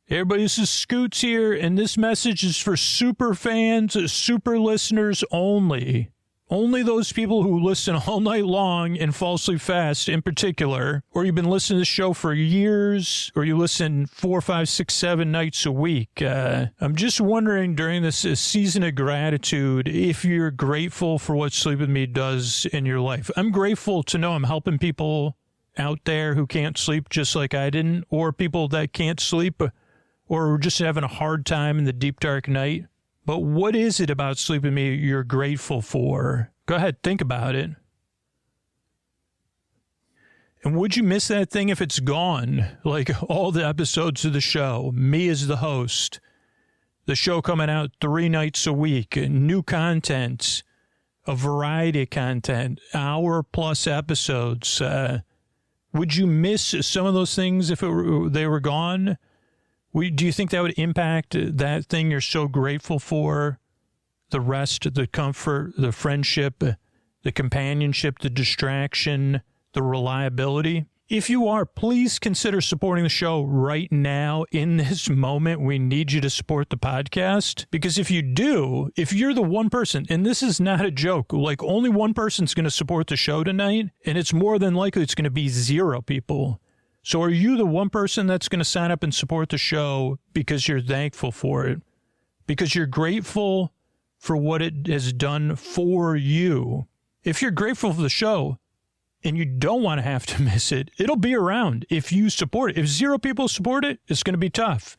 Hey everybody, this is Scoots here, and this message is for super fans, super listeners only. Only those people who listen all night long and fall asleep fast in particular, or you've been listening to the show for years, or you listen 4, 5, 6, 7 nights a week. I'm just wondering during this season of gratitude if you're grateful for what Sleep With Me does in your life. I'm grateful to know I'm helping people out there who can't sleep just like I didn't, or people that can't sleep or just having a hard time in the deep, dark night. But what is it about Sleep With Me you're grateful for? Go ahead, think about it. And would you miss that thing if it's gone? Like all the episodes of the show, me as the host, the show coming out 3 nights a week, new content, a variety of content, hour-plus episodes. Would you miss some of those things if they were gone? Do you think that would impact that thing you're so grateful for? The rest, the comfort, the friendship, the companionship, the distraction, the reliability? If you are, please consider supporting the show right now in this moment. We need you to support the podcast, because if you do, if you're the one person, and this is not a joke, like only one person's going to support the show tonight, and it's more than likely it's going to be 0 people. So are you the one person that's going to sign up and support the show because you're thankful for it? Because you're grateful for what it has done for you? If you're grateful for the show and you don't want to have to miss it, it'll be around if you support it. If 0 people support it, it's going to be tough.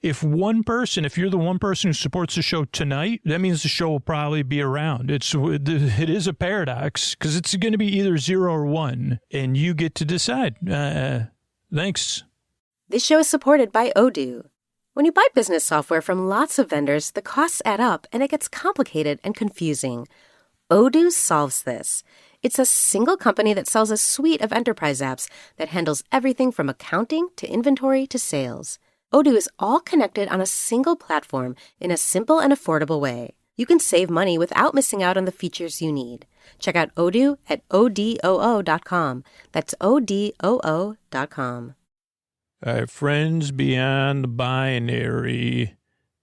If you're the one person who supports the show tonight, that means the show will probably be around. It is a paradox because it's going to be either 0 or 1, and you get to decide. Thanks. This show is supported by Odoo. When you buy business software from lots of vendors, the costs add up and it gets complicated and confusing. Odoo solves this. It's a single company that sells a suite of enterprise apps that handles everything from accounting to inventory to sales. Odoo is all connected on a single platform in a simple and affordable way. You can save money without missing out on the features you need. Check out Odoo at odoo.com. That's odoo.com. All right, friends beyond the binary,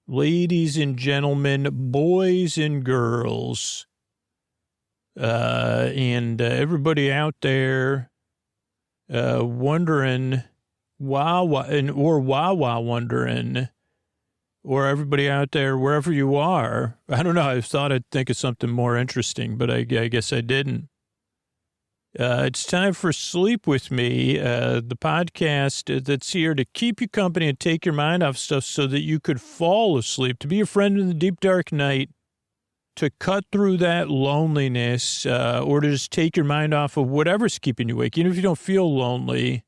ladies and gentlemen, boys and girls, and everybody out there wondering, wondering, or everybody out there, wherever you are. I don't know. I thought I'd think of something more interesting, but I guess I didn't. It's time for Sleep With Me, the podcast that's here to keep you company and take your mind off stuff so that you could fall asleep, to be a friend in the deep, dark night, to cut through that loneliness, or to just take your mind off of whatever's keeping you awake. Even if you don't feel lonely,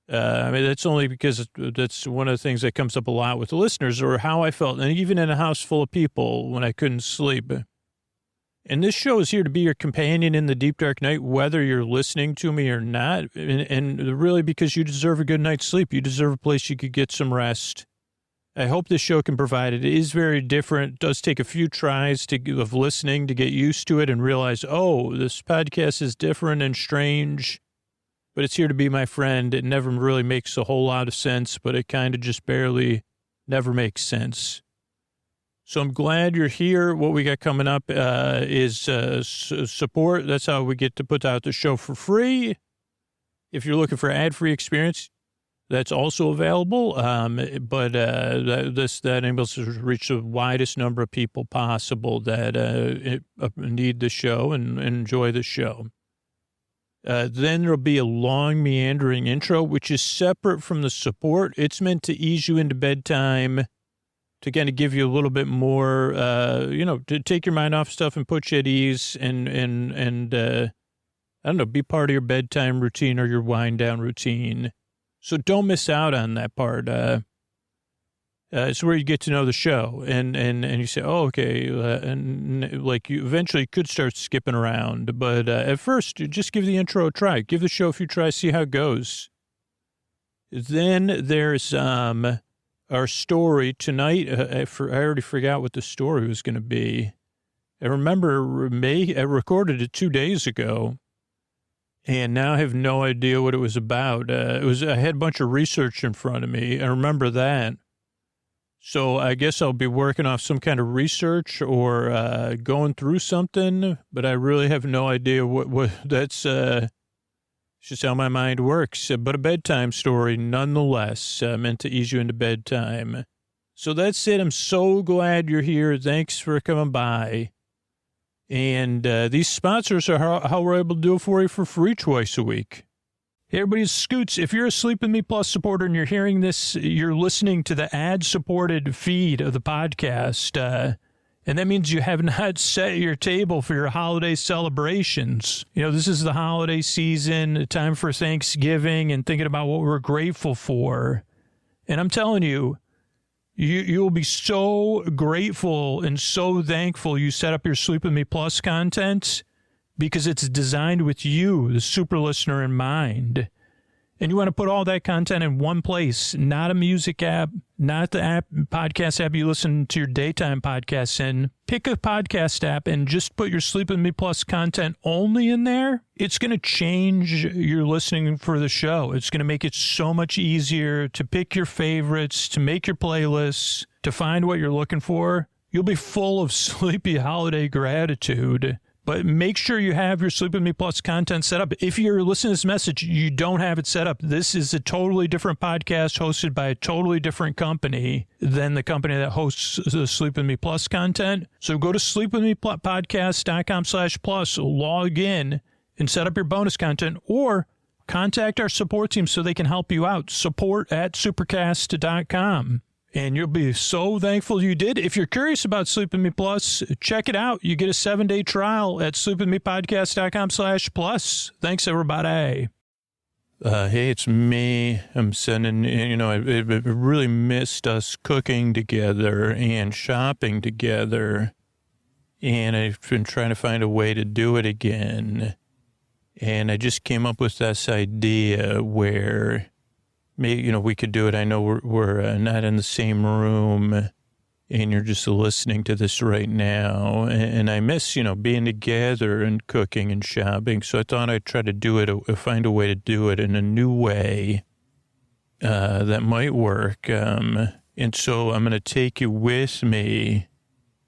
I mean, that's only because that's one of the things that comes up a lot with the listeners, or how I felt, and even in a house full of people when I couldn't sleep. And this show is here to be your companion in the deep, dark night, whether you're listening to me or not, and really because you deserve a good night's sleep. You deserve a place you could get some rest. I hope this show can provide it. It is very different. It does take a few tries of listening to get used to it and realize, oh, this podcast is different and strange. But it's here to be my friend. It never really makes a whole lot of sense, but it kind of just barely never makes sense. So I'm glad you're here. What we got coming up is support. That's how we get to put out the show for free. If you're looking for ad-free experience, that's also available. But that enables us to reach the widest number of people possible that need the show and enjoy the show. Then there'll be a long meandering intro, which is separate from the support. It's meant to ease you into bedtime, to kind of give you a little bit more, to take your mind off stuff and put you at ease and I don't know, be part of your bedtime routine or your wind down routine. So don't miss out on that part. It's where you get to know the show and you say, oh, okay. And like you eventually could start skipping around, but at first just give the intro a try. Give the show a few tries, see how it goes. Then there's our story tonight. I already forgot what the story was going to be. I remember I recorded it 2 days ago. And now I have no idea what it was about. I had a bunch of research in front of me. I remember that. So I guess I'll be working off some kind of research or going through something, but I really have no idea what that's just how my mind works. But a bedtime story nonetheless, meant to ease you into bedtime. So that's it. I'm so glad you're here. Thanks for coming by. And these sponsors are how we're able to do it for you for free twice a week. Hey, everybody, it's Scoots. If you're a Sleep With Me Plus supporter and you're hearing this, you're listening to the ad-supported feed of the podcast, and that means you have not set your table for your holiday celebrations. You know, this is the holiday season, time for Thanksgiving and thinking about what we're grateful for. And I'm telling you, you will be so grateful and so thankful you set up your Sleep With Me Plus content, because it's designed with you, the super listener, in mind. And you want to put all that content in one place, not a music app, not the podcast app you listen to your daytime podcasts in. Pick a podcast app and just put your Sleep With Me Plus content only in there. It's going to change your listening for the show. It's going to make it so much easier to pick your favorites, to make your playlists, to find what you're looking for. You'll be full of sleepy holiday gratitude. But make sure you have your Sleep With Me Plus content set up. If you're listening to this message, you don't have it set up. This is a totally different podcast hosted by a totally different company than the company that hosts the Sleep With Me Plus content. So go to sleepwithmepodcast.com/plus, log in, and set up your bonus content, or contact our support team so they can help you out. support@supercast.com. And you'll be so thankful you did. If you're curious about Sleep With Me Plus, check it out. You get a 7-day trial at sleepwithmepodcast.com/plus. Thanks, everybody. Hey, it's me. I'm sending, I really missed us cooking together and shopping together. And I've been trying to find a way to do it again. And I just came up with this idea where maybe, we could do it. I know we're not in the same room and you're just listening to this right now. And I miss, being together and cooking and shopping. So I thought I'd try to do it, find a way to do it in a new way that might work. And so I'm going to take you with me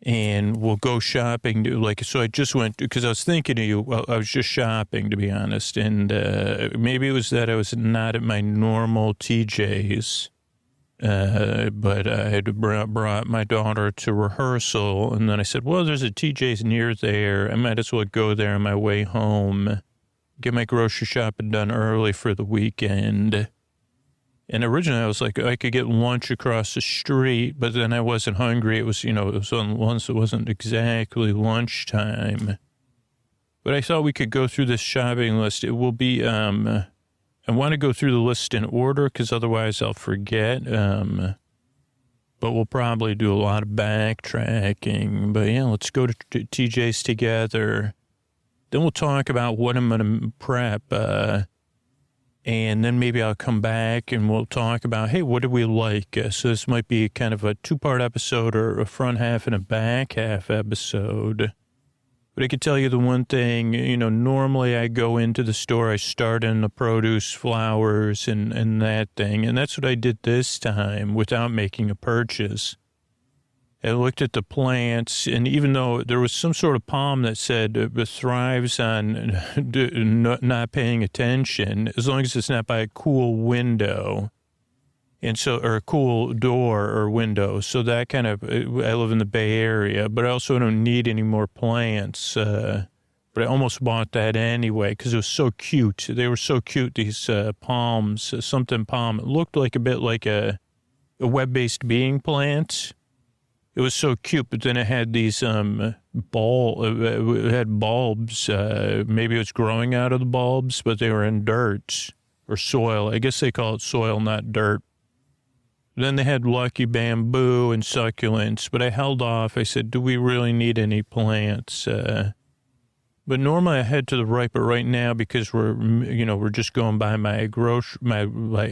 and we'll go shopping. So I just went, because I was thinking of you, I was just shopping, to be honest. And maybe it was that I was not at my normal TJ's, but I had brought my daughter to rehearsal. And then I said, well, there's a TJ's near there. I might as well go there on my way home, get my grocery shopping done early for the weekend. And originally I was like, I could get lunch across the street, but then I wasn't hungry. It was, it was on lunch. It wasn't exactly lunchtime. But I thought we could go through this shopping list. It will be, I want to go through the list in order because otherwise I'll forget. But we'll probably do a lot of backtracking. But yeah, let's go to TJ's together. Then we'll talk about what I'm going to prep, and then maybe I'll come back and we'll talk about, hey, what do we like? So this might be kind of a 2-part episode or a front half and a back half episode. But I can tell you the one thing, normally I go into the store, I start in the produce, flowers, and that thing. And that's what I did this time without making a purchase. I looked at the plants, and even though there was some sort of palm that said thrives on not paying attention, as long as it's not by a cool window, and so, or a cool door or window. So that kind of, I live in the Bay Area, but I also don't need any more plants. But I almost bought that anyway because it was so cute. They were so cute, these palms, something palm. It looked like a bit like a web-based being plant. It was so cute, but then it had these it had bulbs. Maybe it was growing out of the bulbs, but they were in dirt or soil. I guess they call it soil, not dirt. Then they had lucky bamboo and succulents, but I held off. I said, do we really need any plants? But normally I head to the right, but right now, because we're just going by my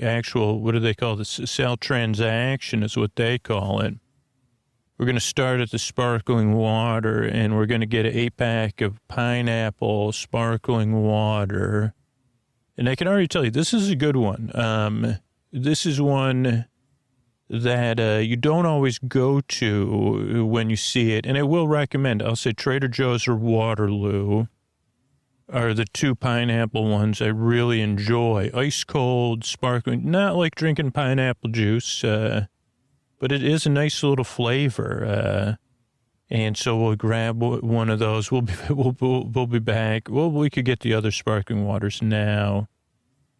actual, what do they call this? Sale transaction is what they call it. We're going to start at the sparkling water, and we're going to get an 8-pack of pineapple sparkling water. And I can already tell you, this is a good one. This is one that you don't always go to when you see it. And I will recommend, I'll say Trader Joe's or Waterloo are the two pineapple ones I really enjoy. Ice cold, sparkling, not like drinking pineapple juice, but it is a nice little flavor. And so we'll grab one of those. We'll be back. Well, we could get the other sparkling waters now.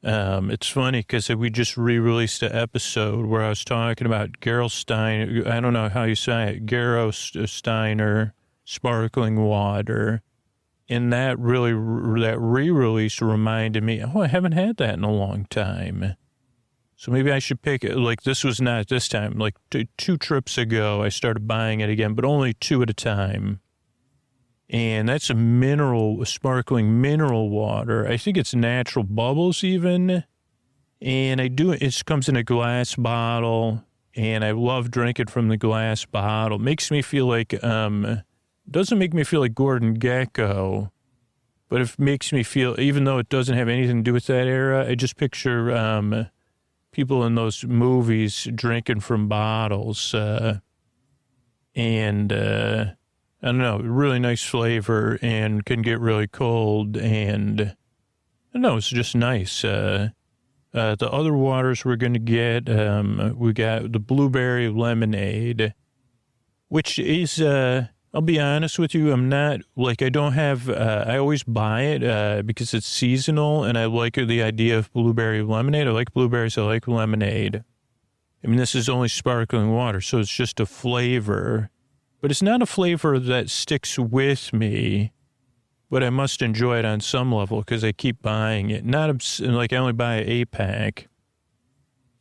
It's funny because we just re-released an episode where I was talking about Gerolsteiner. I don't know how you say it. Gerolsteiner sparkling water. And that re-release reminded me, I haven't had that in a long time. So maybe I should pick it. Like, this was not this time. Like, two trips ago, I started buying it again, but only two at a time. And that's a sparkling mineral water. I think it's natural bubbles even. And it comes in a glass bottle. And I love drinking from the glass bottle. Makes me feel like, doesn't make me feel like Gordon Gekko. But it makes me feel, even though it doesn't have anything to do with that era, I just picture, people in those movies drinking from bottles, and I don't know, really nice flavor and can get really cold, and I don't know, it's just nice. The other waters we're going to get, we got the blueberry lemonade, which is, I'll be honest with you, I'm not, like, I don't have, I always buy it because it's seasonal, and I like the idea of blueberry lemonade. I like blueberries, I like lemonade. I mean, this is only sparkling water, so it's just a flavor. But it's not a flavor that sticks with me, but I must enjoy it on some level because I keep buying it. Like, I only buy an 8-pack.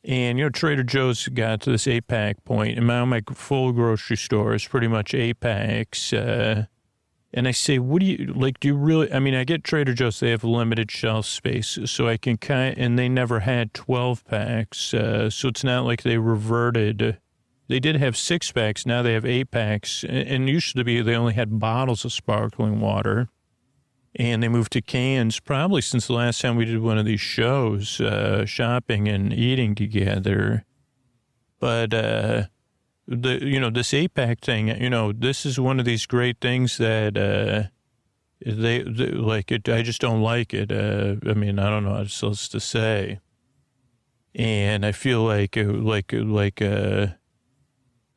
And, Trader Joe's got to this 8-pack point, and my full grocery store is pretty much 8-packs. And I say, do you really, I mean, I get Trader Joe's, they have limited shelf space, so I can and they never had 12-packs, so it's not like they reverted. They did have 6-packs, now they have 8-packs, and usually they only had bottles of sparkling water. And they moved to cans probably since the last time we did one of these shows, shopping and eating together. But, this 8-pack thing, this is one of these great things that, they like it. I just don't like it. I mean, I don't know what else to say. And I feel like,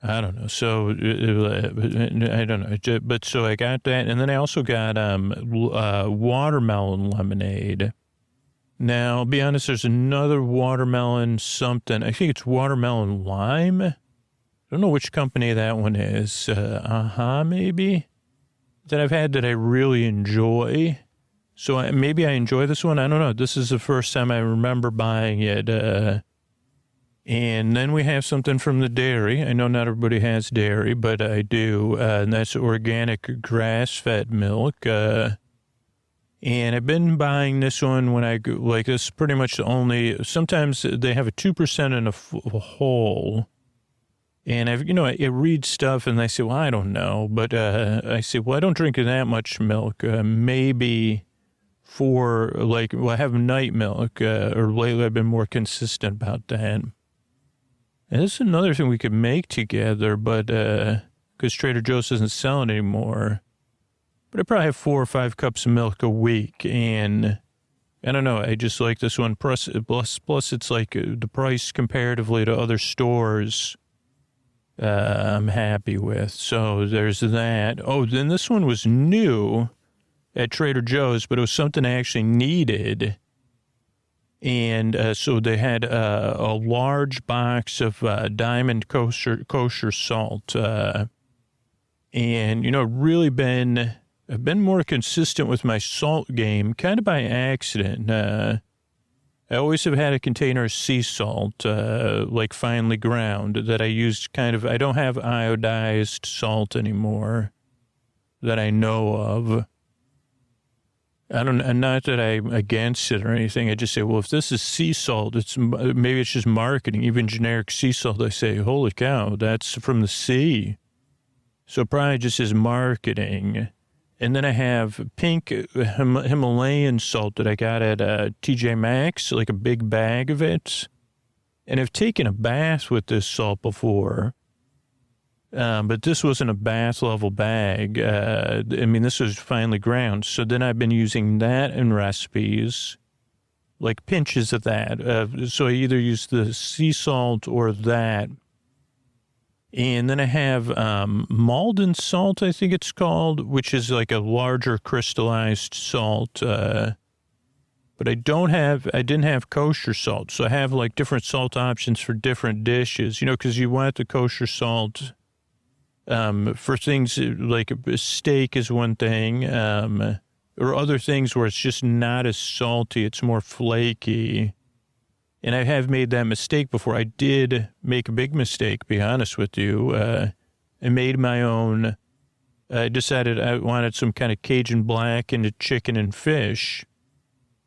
I don't know. So, I don't know. But so I got that. And then I also got watermelon lemonade. Now, I'll be honest, there's another watermelon something. I think it's watermelon lime. I don't know which company that one is. Maybe? That I've had that I really enjoy. So maybe I enjoy this one. I don't know. This is the first time I remember buying it. And then we have something from the dairy. I know not everybody has dairy, but I do. And that's organic grass-fed milk. And I've been buying this one when this is pretty much the only, sometimes they have a 2% in a whole. And I read stuff and I say, well, I don't know. But I say, well, I don't drink that much milk. Maybe I have night milk, or lately I've been more consistent about that. And this is another thing we could make together, but because Trader Joe's doesn't sell it anymore. But I probably have 4 or 5 cups of milk a week, and I don't know, I just like this one. Plus it's like the price comparatively to other stores I'm happy with. So there's that. Oh, then this one was new at Trader Joe's, but it was something I actually needed. And so they had a large box of Diamond kosher salt. And, I've been more consistent with my salt game, kind of by accident. I always have had a container of sea salt, like finely ground, that I used I don't have iodized salt anymore that I know of. Not that I'm against it or anything. I just say, well, if this is sea salt, maybe it's just marketing. Even generic sea salt, I say, holy cow, that's from the sea. So probably just is marketing. And then I have pink Himalayan salt that I got at TJ Maxx, like a big bag of it. And I've taken a bath with this salt before, but this wasn't a bath level bag. I mean, this was finely ground. So then I've been using that in recipes, like pinches of that. So I either use the sea salt or that. And then I have Malden salt, I think it's called, which is like a larger crystallized salt. But I didn't have kosher salt. So I have like different salt options for different dishes, because you want the kosher salt for things like a steak is one thing, or other things where it's just not as salty. It's more flaky. And I have made that mistake before. I did make a big mistake, to be honest with you. I made my own. I decided I wanted some kind of Cajun black into chicken and fish.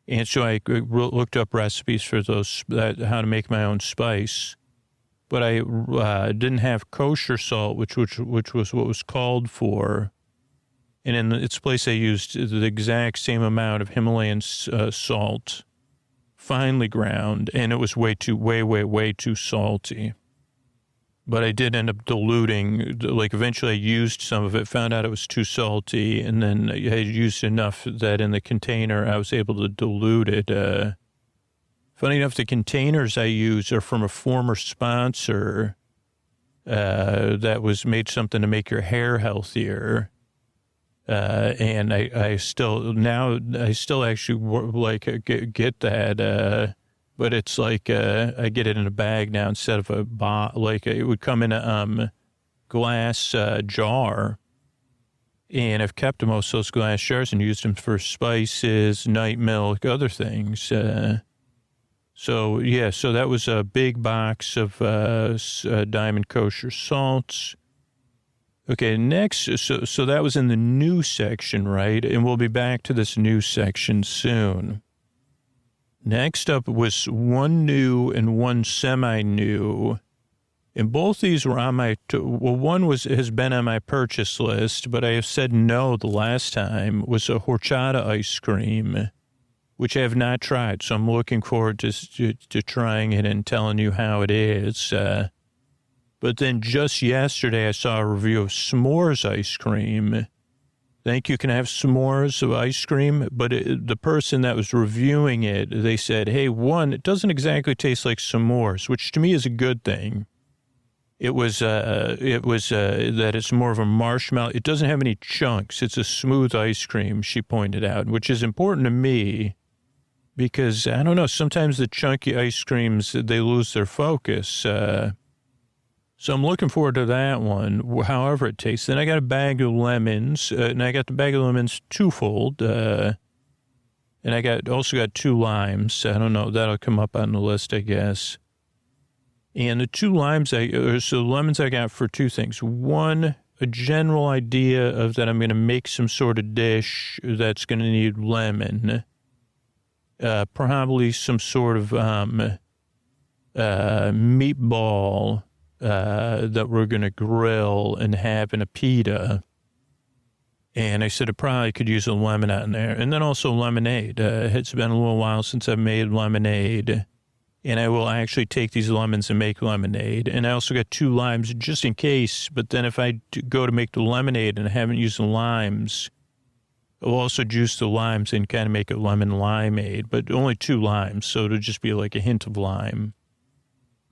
And so I looked up recipes for those, how to make my own spice. But I didn't have kosher salt, which was what was called for. And in its place, I used the exact same amount of Himalayan salt, finely ground, and it was way too salty. But I did end up diluting, like eventually I used some of it, found out it was too salty, and then I used enough that in the container I was able to dilute it. Funny enough, the containers I use are from a former sponsor that was made something to make your hair healthier. And I still actually get that, but it's like, I get it in a bag now instead of a like it would come in a, glass, jar. And I've kept most of those glass jars and used them for spices, night milk, other things. So that was a big box of, Diamond Kosher salts. Okay, next, so that was in the new section, right? And we'll be back to this new section soon. Next up was one new and one semi-new. And both these were on my, one has been on my purchase list, but I have said no the last time, was a horchata ice cream, which I have not tried. So I'm looking forward to trying it and telling you how it is. But then just yesterday, I saw a review of s'mores ice cream. Think you can have s'mores of ice cream? But the person that was reviewing it, they said, hey, one, it doesn't exactly taste like s'mores, which to me is a good thing. It was that it's more of a marshmallow. It doesn't have any chunks. It's a smooth ice cream, she pointed out, which is important to me because, I don't know, sometimes the chunky ice creams, they lose their focus. So I'm looking forward to that one, however it tastes. Then I got a bag of lemons, and I got the bag of lemons twofold, and I also got 2 limes. I don't know, that'll come up on the list, I guess. And the 2 limes, so lemons I got for 2 things. One, a general idea of that I'm going to make some sort of dish that's going to need lemon, probably some sort of meatball that we're going to grill and have in a pita. And I said I probably could use a lemon on there. And then also lemonade. It's been a little while since I've made lemonade. And I will actually take these lemons and make lemonade. And I also got 2 limes just in case. But then if I go to make the lemonade and I haven't used the limes, I'll also juice the limes and kind of make a lemon limeade. But only 2 limes, so it'll just be like a hint of lime.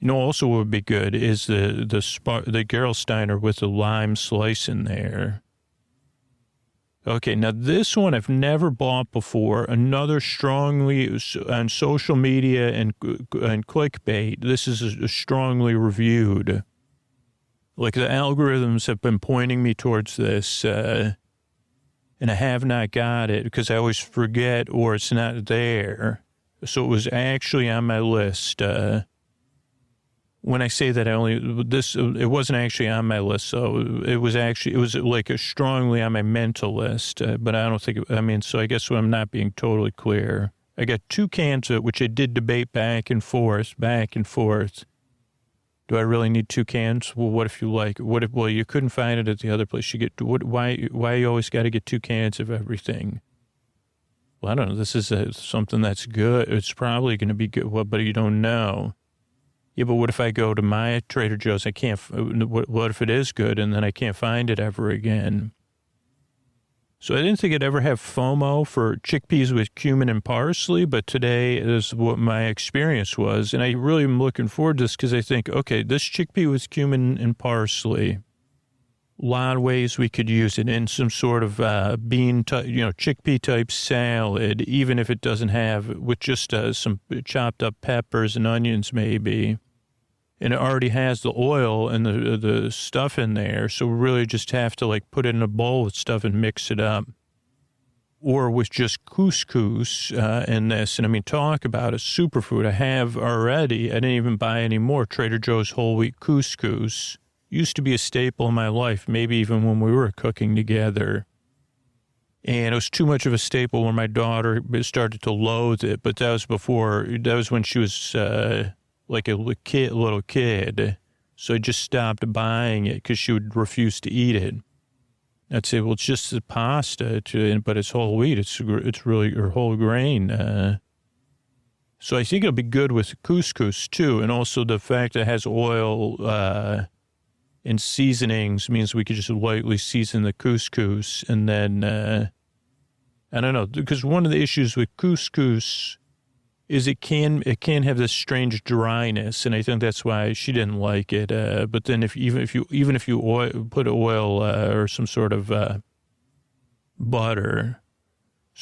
Also what would be good is the Gerolsteiner with the lime slice in there. Okay, now this one I've never bought before. Another strongly on social media and clickbait. This is a strongly reviewed. Like the algorithms have been pointing me towards this, and I have not got it because I always forget or it's not there. So it was actually on my list. When I say that it wasn't actually on my list. So it was like a strongly on my mental list, but I don't think, so I guess I'm not being totally clear. I got 2 cans of it, which I did debate back and forth. Do I really need 2 cans? Well, what if you like, well, you couldn't find it at the other place. Why you always got to get 2 cans of everything? Well, I don't know. This is something that's good. It's probably going to be good, well, but you don't know. Yeah, but what if I go to my Trader Joe's? I can't, what if it is good and then I can't find it ever again? So I didn't think I'd ever have FOMO for chickpeas with cumin and parsley, but today is what my experience was. And I really am looking forward to this because I think, okay, this chickpea with cumin and parsley, a lot of ways we could use it in some sort of chickpea type salad, even if it doesn't have, with just some chopped up peppers and onions maybe. And it already has the oil and the stuff in there. So we really just have to like put it in a bowl with stuff and mix it up. Or with just couscous in this. And I mean, talk about a superfood. I have already. I didn't even buy any more Trader Joe's whole wheat couscous. Used to be a staple in my life, maybe even when we were cooking together. And it was too much of a staple when my daughter started to loathe it. But that was when she was like a little kid. So I just stopped buying it because she would refuse to eat it. I'd say, well, it's just the pasta, but it's whole wheat. It's really, or whole grain. So I think it'll be good with couscous too. And also the fact that it has oil and seasonings means we could just lightly season the couscous. And then, I don't know, because one of the issues with couscous is it can have this strange dryness, and I think that's why she didn't like it. But then even if you put oil or some sort of butter,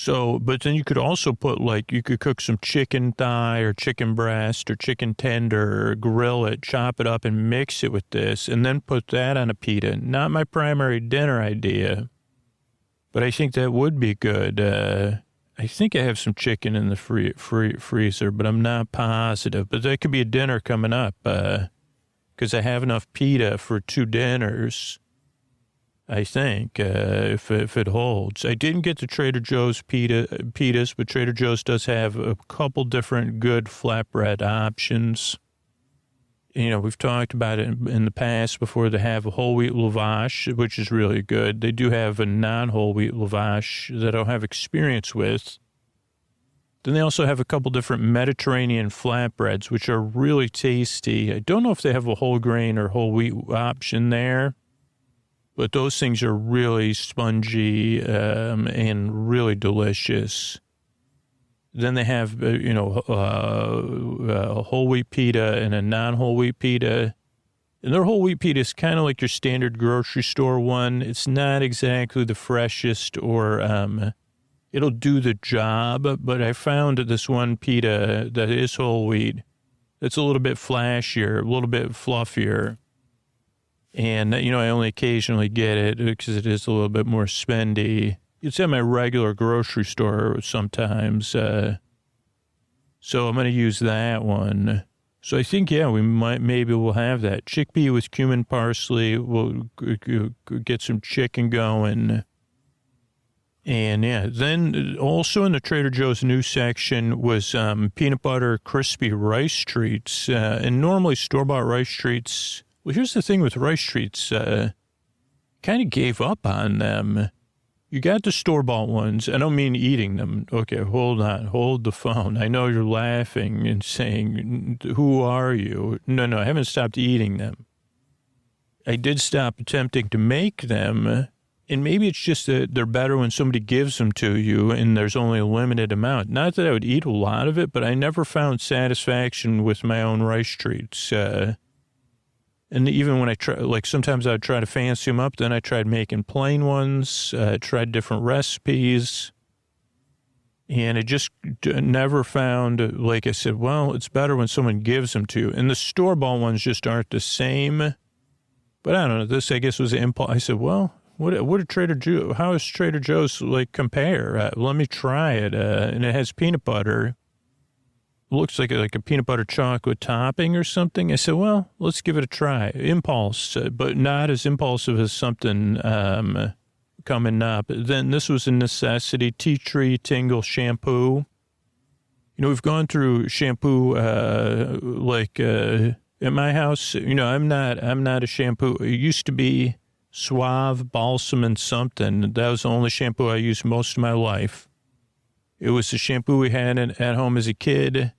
but then you could also put you could cook some chicken thigh or chicken breast or chicken tender, or grill it, chop it up, and mix it with this, and then put that on a pita. Not my primary dinner idea, but I think that would be good. I think I have some chicken in the freezer, but I'm not positive. But that could be a dinner coming up because I have enough pita for 2 dinners, I think, if it holds. I didn't get the Trader Joe's pitas, but Trader Joe's does have a couple different good flatbread options. You know, we've talked about it in the past before. They have a whole wheat lavash, which is really good. They do have a non-whole wheat lavash that I don't have experience with. Then they also have a couple different Mediterranean flatbreads, which are really tasty. I don't know if they have a whole grain or whole wheat option there, but those things are really spongy and really delicious. Then they have, a whole wheat pita and a non-whole wheat pita. And their whole wheat pita is kind of like your standard grocery store one. It's not exactly the freshest or it'll do the job. But I found this one pita that is whole wheat. It's a little bit flashier, a little bit fluffier. And, I only occasionally get it because it is a little bit more spendy. It's at my regular grocery store sometimes. So I'm going to use that one. So I think, maybe we'll have that. Chickpea with cumin, parsley. We'll get some chicken going. And then also in the Trader Joe's new section was peanut butter crispy rice treats. And normally store-bought rice treats. Well, here's the thing with rice treats. Kind of gave up on them. You got the store-bought ones. I don't mean eating them. Okay, hold on. Hold the phone. I know you're laughing and saying, who are you? No, I haven't stopped eating them. I did stop attempting to make them, and maybe it's just that they're better when somebody gives them to you and there's only a limited amount. Not that I would eat a lot of it, but I never found satisfaction with my own rice treats. And even when I try, sometimes I'd try to fancy them up, then I tried making plain ones, tried different recipes, and I just never found, like I said, well, it's better when someone gives them to you. And the store-bought ones just aren't the same. But I don't know, this, I guess, was an impulse. I said, well, what did Trader Joe's, how does Trader Joe's, compare? Let me try it. And it has peanut butter. Looks like a peanut butter chocolate topping or something. I said, well, let's give it a try. Impulse, but not as impulsive as something coming up. Then this was a necessity, tea tree tingle shampoo. We've gone through shampoo at my house, I'm not a shampoo. It used to be Suave, Balsam, and something. That was the only shampoo I used most of my life. It was the shampoo we had at home as a kid.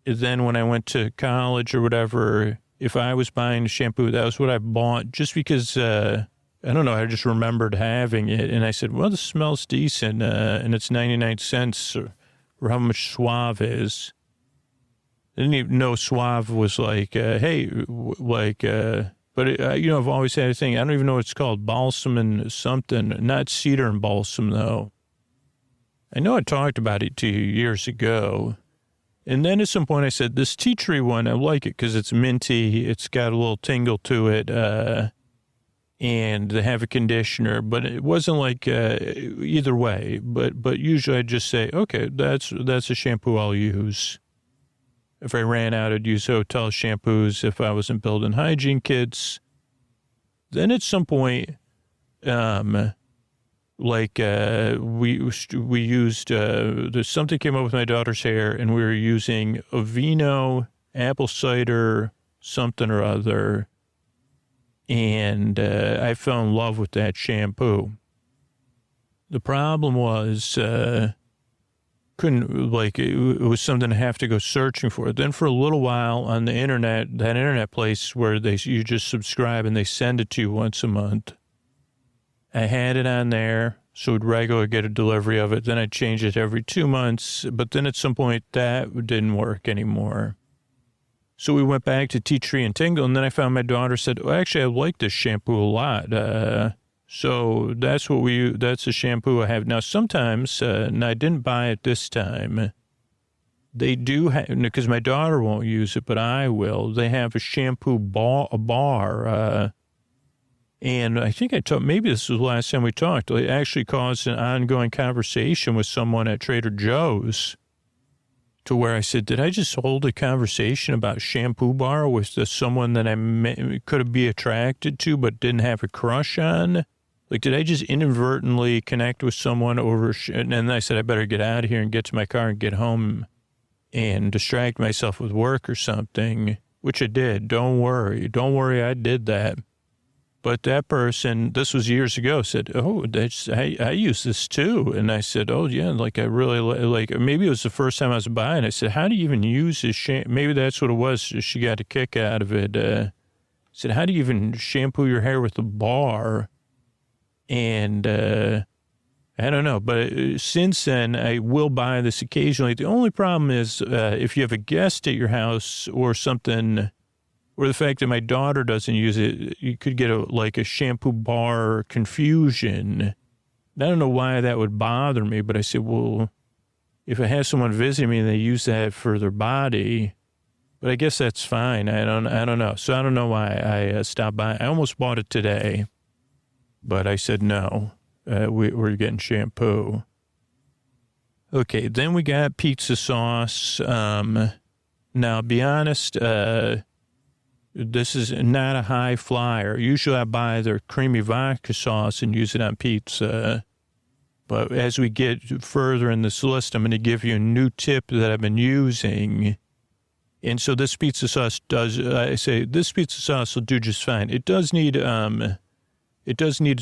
And then when I went to college or whatever, if I was buying a shampoo, that was what I bought just because, I don't know, I just remembered having it. And I said, well, this smells decent, and it's 99 cents or how much Suave is. I didn't even know Suave was like, but I've always had a thing. I don't even know what it's called, balsam and something, not cedar and balsam though. I know I talked about it to you years ago. And then at some point I said, this tea tree one, I like it because it's minty. It's got a little tingle to it. And they have a conditioner, but it wasn't like either way. But usually I just say, okay, that's a shampoo I'll use. If I ran out, I'd use hotel shampoos. If I wasn't building hygiene kits, then at some point, we used, there's something came up with my daughter's hair, and we were using Aveeno, apple cider, something or other, and I fell in love with that shampoo. The problem was, it was something I have to go searching for. Then for a little while on the internet, that internet place where you just subscribe and they send it to you once a month. I had it on there, so I'd regularly get a delivery of it. Then I'd change it every 2 months, but then at some point that didn't work anymore. So we went back to Tea Tree and Tingle, and then I found my daughter said, well, actually, I like this shampoo a lot. So that's the shampoo I have. Now, sometimes, and I didn't buy it this time, they do have, because my daughter won't use it, but I will. They have a shampoo bar. And I think maybe this was the last time we talked. It actually caused an ongoing conversation with someone at Trader Joe's to where I said, did I just hold a conversation about shampoo bar with someone that I could be attracted to but didn't have a crush on? Like, did I just inadvertently connect with someone over? And then I said, I better get out of here and get to my car and get home and distract myself with work or something, which I did. Don't worry, I did that. But that person, this was years ago, said, oh, I use this too. And I said, oh, yeah, like I really like, maybe it was the first time I was buying. I said, how do you even use this shampoo? Maybe that's what it was. She got a kick out of it. I said, how do you even shampoo your hair with a bar? And I don't know. But since then, I will buy this occasionally. The only problem is if you have a guest at your house or something, or the fact that my daughter doesn't use it, you could get a shampoo bar confusion. I don't know why that would bother me, but I said, well, if I have someone visiting me and they use that for their body, but I guess that's fine. I don't know. So I don't know why I stopped buying. I almost bought it today, but I said no. We're getting shampoo. Okay, then we got pizza sauce. Now, be honest, this is not a high flyer. Usually I buy their creamy vodka sauce and use it on pizza. But as we get further in this list, I'm going to give you a new tip that I've been using. And so this pizza sauce this pizza sauce will do just fine. It does need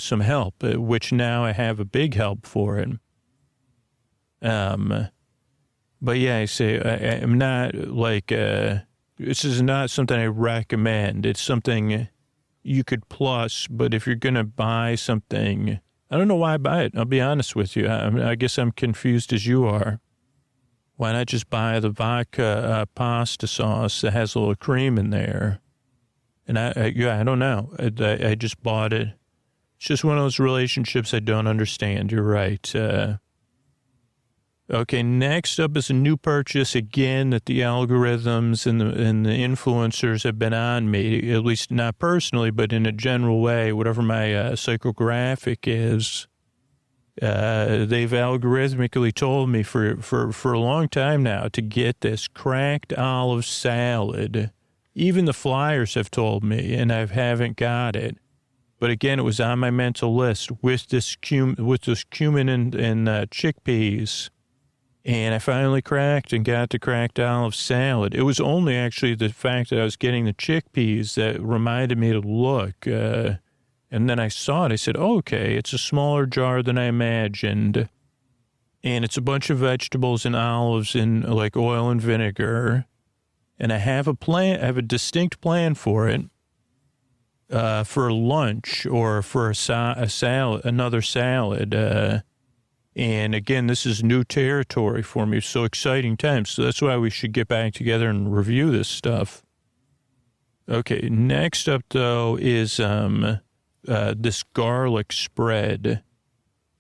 some help, which now I have a big help for it. But yeah, I say I'm not this is not something I recommend. It's something you could plus, but if you're going to buy something, I don't know why I buy it. I'll be honest with you. I guess I'm confused as you are. Why not just buy the vodka pasta sauce that has a little cream in there? And I don't know. I just bought it. It's just one of those relationships I don't understand. You're right. Okay, next up is a new purchase, again, that the algorithms and the influencers have been on me, at least not personally, but in a general way, whatever my psychographic is. They've algorithmically told me for a long time now to get this cracked olive salad. Even the flyers have told me, and I haven't got it. But again, it was on my mental list with this cumin and chickpeas. And I finally cracked and got the cracked olive salad. It was only actually the fact that I was getting the chickpeas that reminded me to look. And then I saw it. I said, oh, okay, it's a smaller jar than I imagined. And it's a bunch of vegetables and olives and like oil and vinegar. And I have a plan. I have a distinct plan for it. For lunch or for a salad, another salad. And again, this is new territory for me. So exciting times. So that's why we should get back together and review this stuff. Okay. Next up though is, this garlic spread.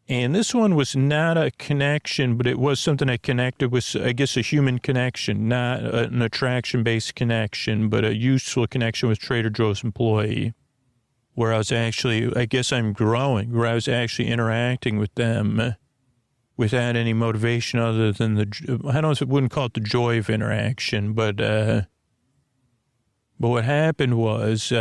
And this one was not a connection, but it was something I connected with, I guess, a human connection, not an attraction-based connection, but a useful connection with Trader Joe's employee, where I was actually, I guess I'm growing, where I was actually interacting with them without any motivation other than I wouldn't call it the joy of interaction, but what happened was,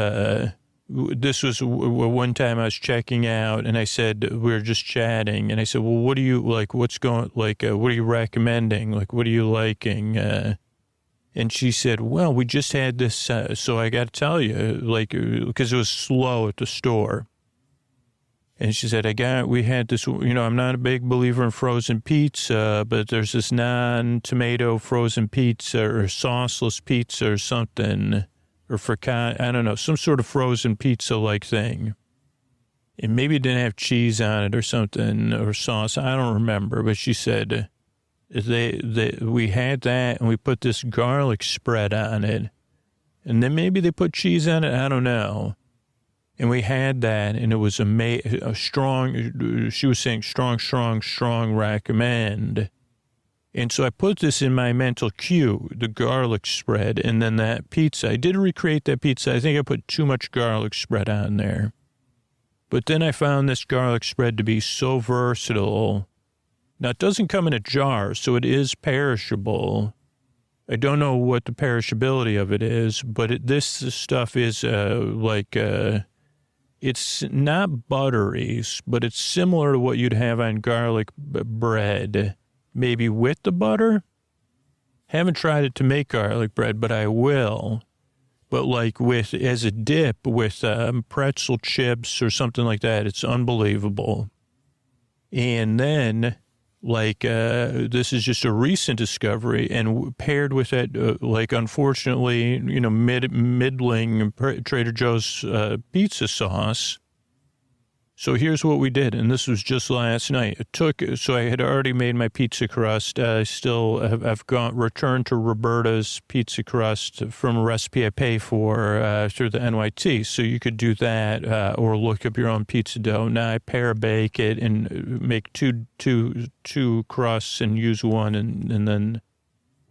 this was one time I was checking out and I said, we were just chatting and I said, well, what do you like, what are you recommending? Like, what are you liking? And she said, well, we just had this, so I got to tell you, like, because it was slow at the store. And she said, we had this, I'm not a big believer in frozen pizza, but there's this non-tomato frozen pizza or sauceless pizza or something, or I don't know, some sort of frozen pizza-like thing. And maybe it didn't have cheese on it or something, or sauce, I don't remember. But she said, we had that and we put this garlic spread on it. And then maybe they put cheese on it, I don't know. And we had that, and it was a strong, she was saying strong recommend. And so I put this in my mental queue, the garlic spread, and then that pizza. I did recreate that pizza. I think I put too much garlic spread on there. But then I found this garlic spread to be so versatile. Now, it doesn't come in a jar, so it is perishable. I don't know what the perishability of it is, but this stuff is it's not buttery, but it's similar to what you'd have on garlic bread, maybe with the butter. Haven't tried it to make garlic bread, but I will. But like as a dip with pretzel chips or something like that, it's unbelievable. And then this is just a recent discovery, and paired with it, unfortunately, middling Trader Joe's pizza sauce. So here's what we did, and this was just last night. So I had already made my pizza crust. I still I've returned to Roberta's pizza crust from a recipe I pay for through the NYT. So you could do that or look up your own pizza dough. Now I bake it and make two crusts and use one, and then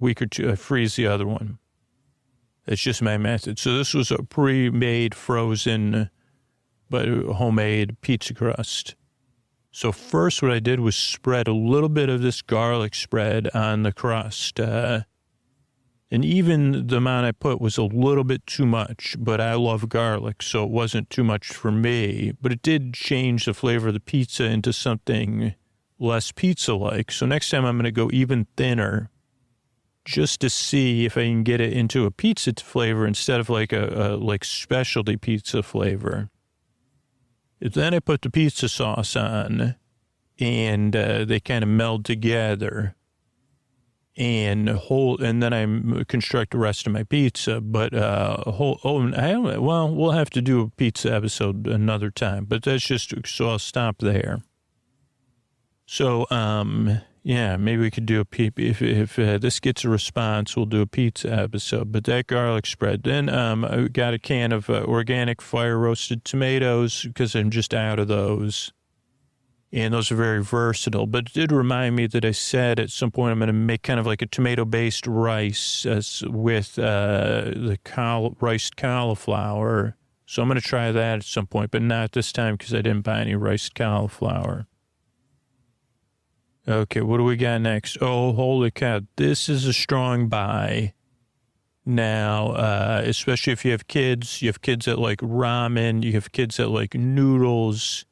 a week or two I freeze the other one. That's just my method. So this was a pre-made frozen but homemade pizza crust. So first what I did was spread a little bit of this garlic spread on the crust. And even the amount I put was a little bit too much, but I love garlic, so it wasn't too much for me. But it did change the flavor of the pizza into something less pizza-like. So next time I'm going to go even thinner, just to see if I can get it into a pizza flavor instead of like a specialty pizza flavor. Then I put the pizza sauce on, and they kind of meld together, and then I construct the rest of my pizza. But we'll have to do a pizza episode another time. But that's just so I'll stop there. So maybe we could do if this gets a response, we'll do a pizza episode. But that garlic spread. Then I got a can of organic fire roasted tomatoes because I'm just out of those. And those are very versatile. But it did remind me that I said at some point I'm going to make kind of like a tomato-based rice with the riced cauliflower. So I'm going to try that at some point, but not this time because I didn't buy any riced cauliflower. Okay, what do we got next? Oh, holy cow. This is a strong buy. Now, especially if you have kids that like ramen, you have kids that like noodles.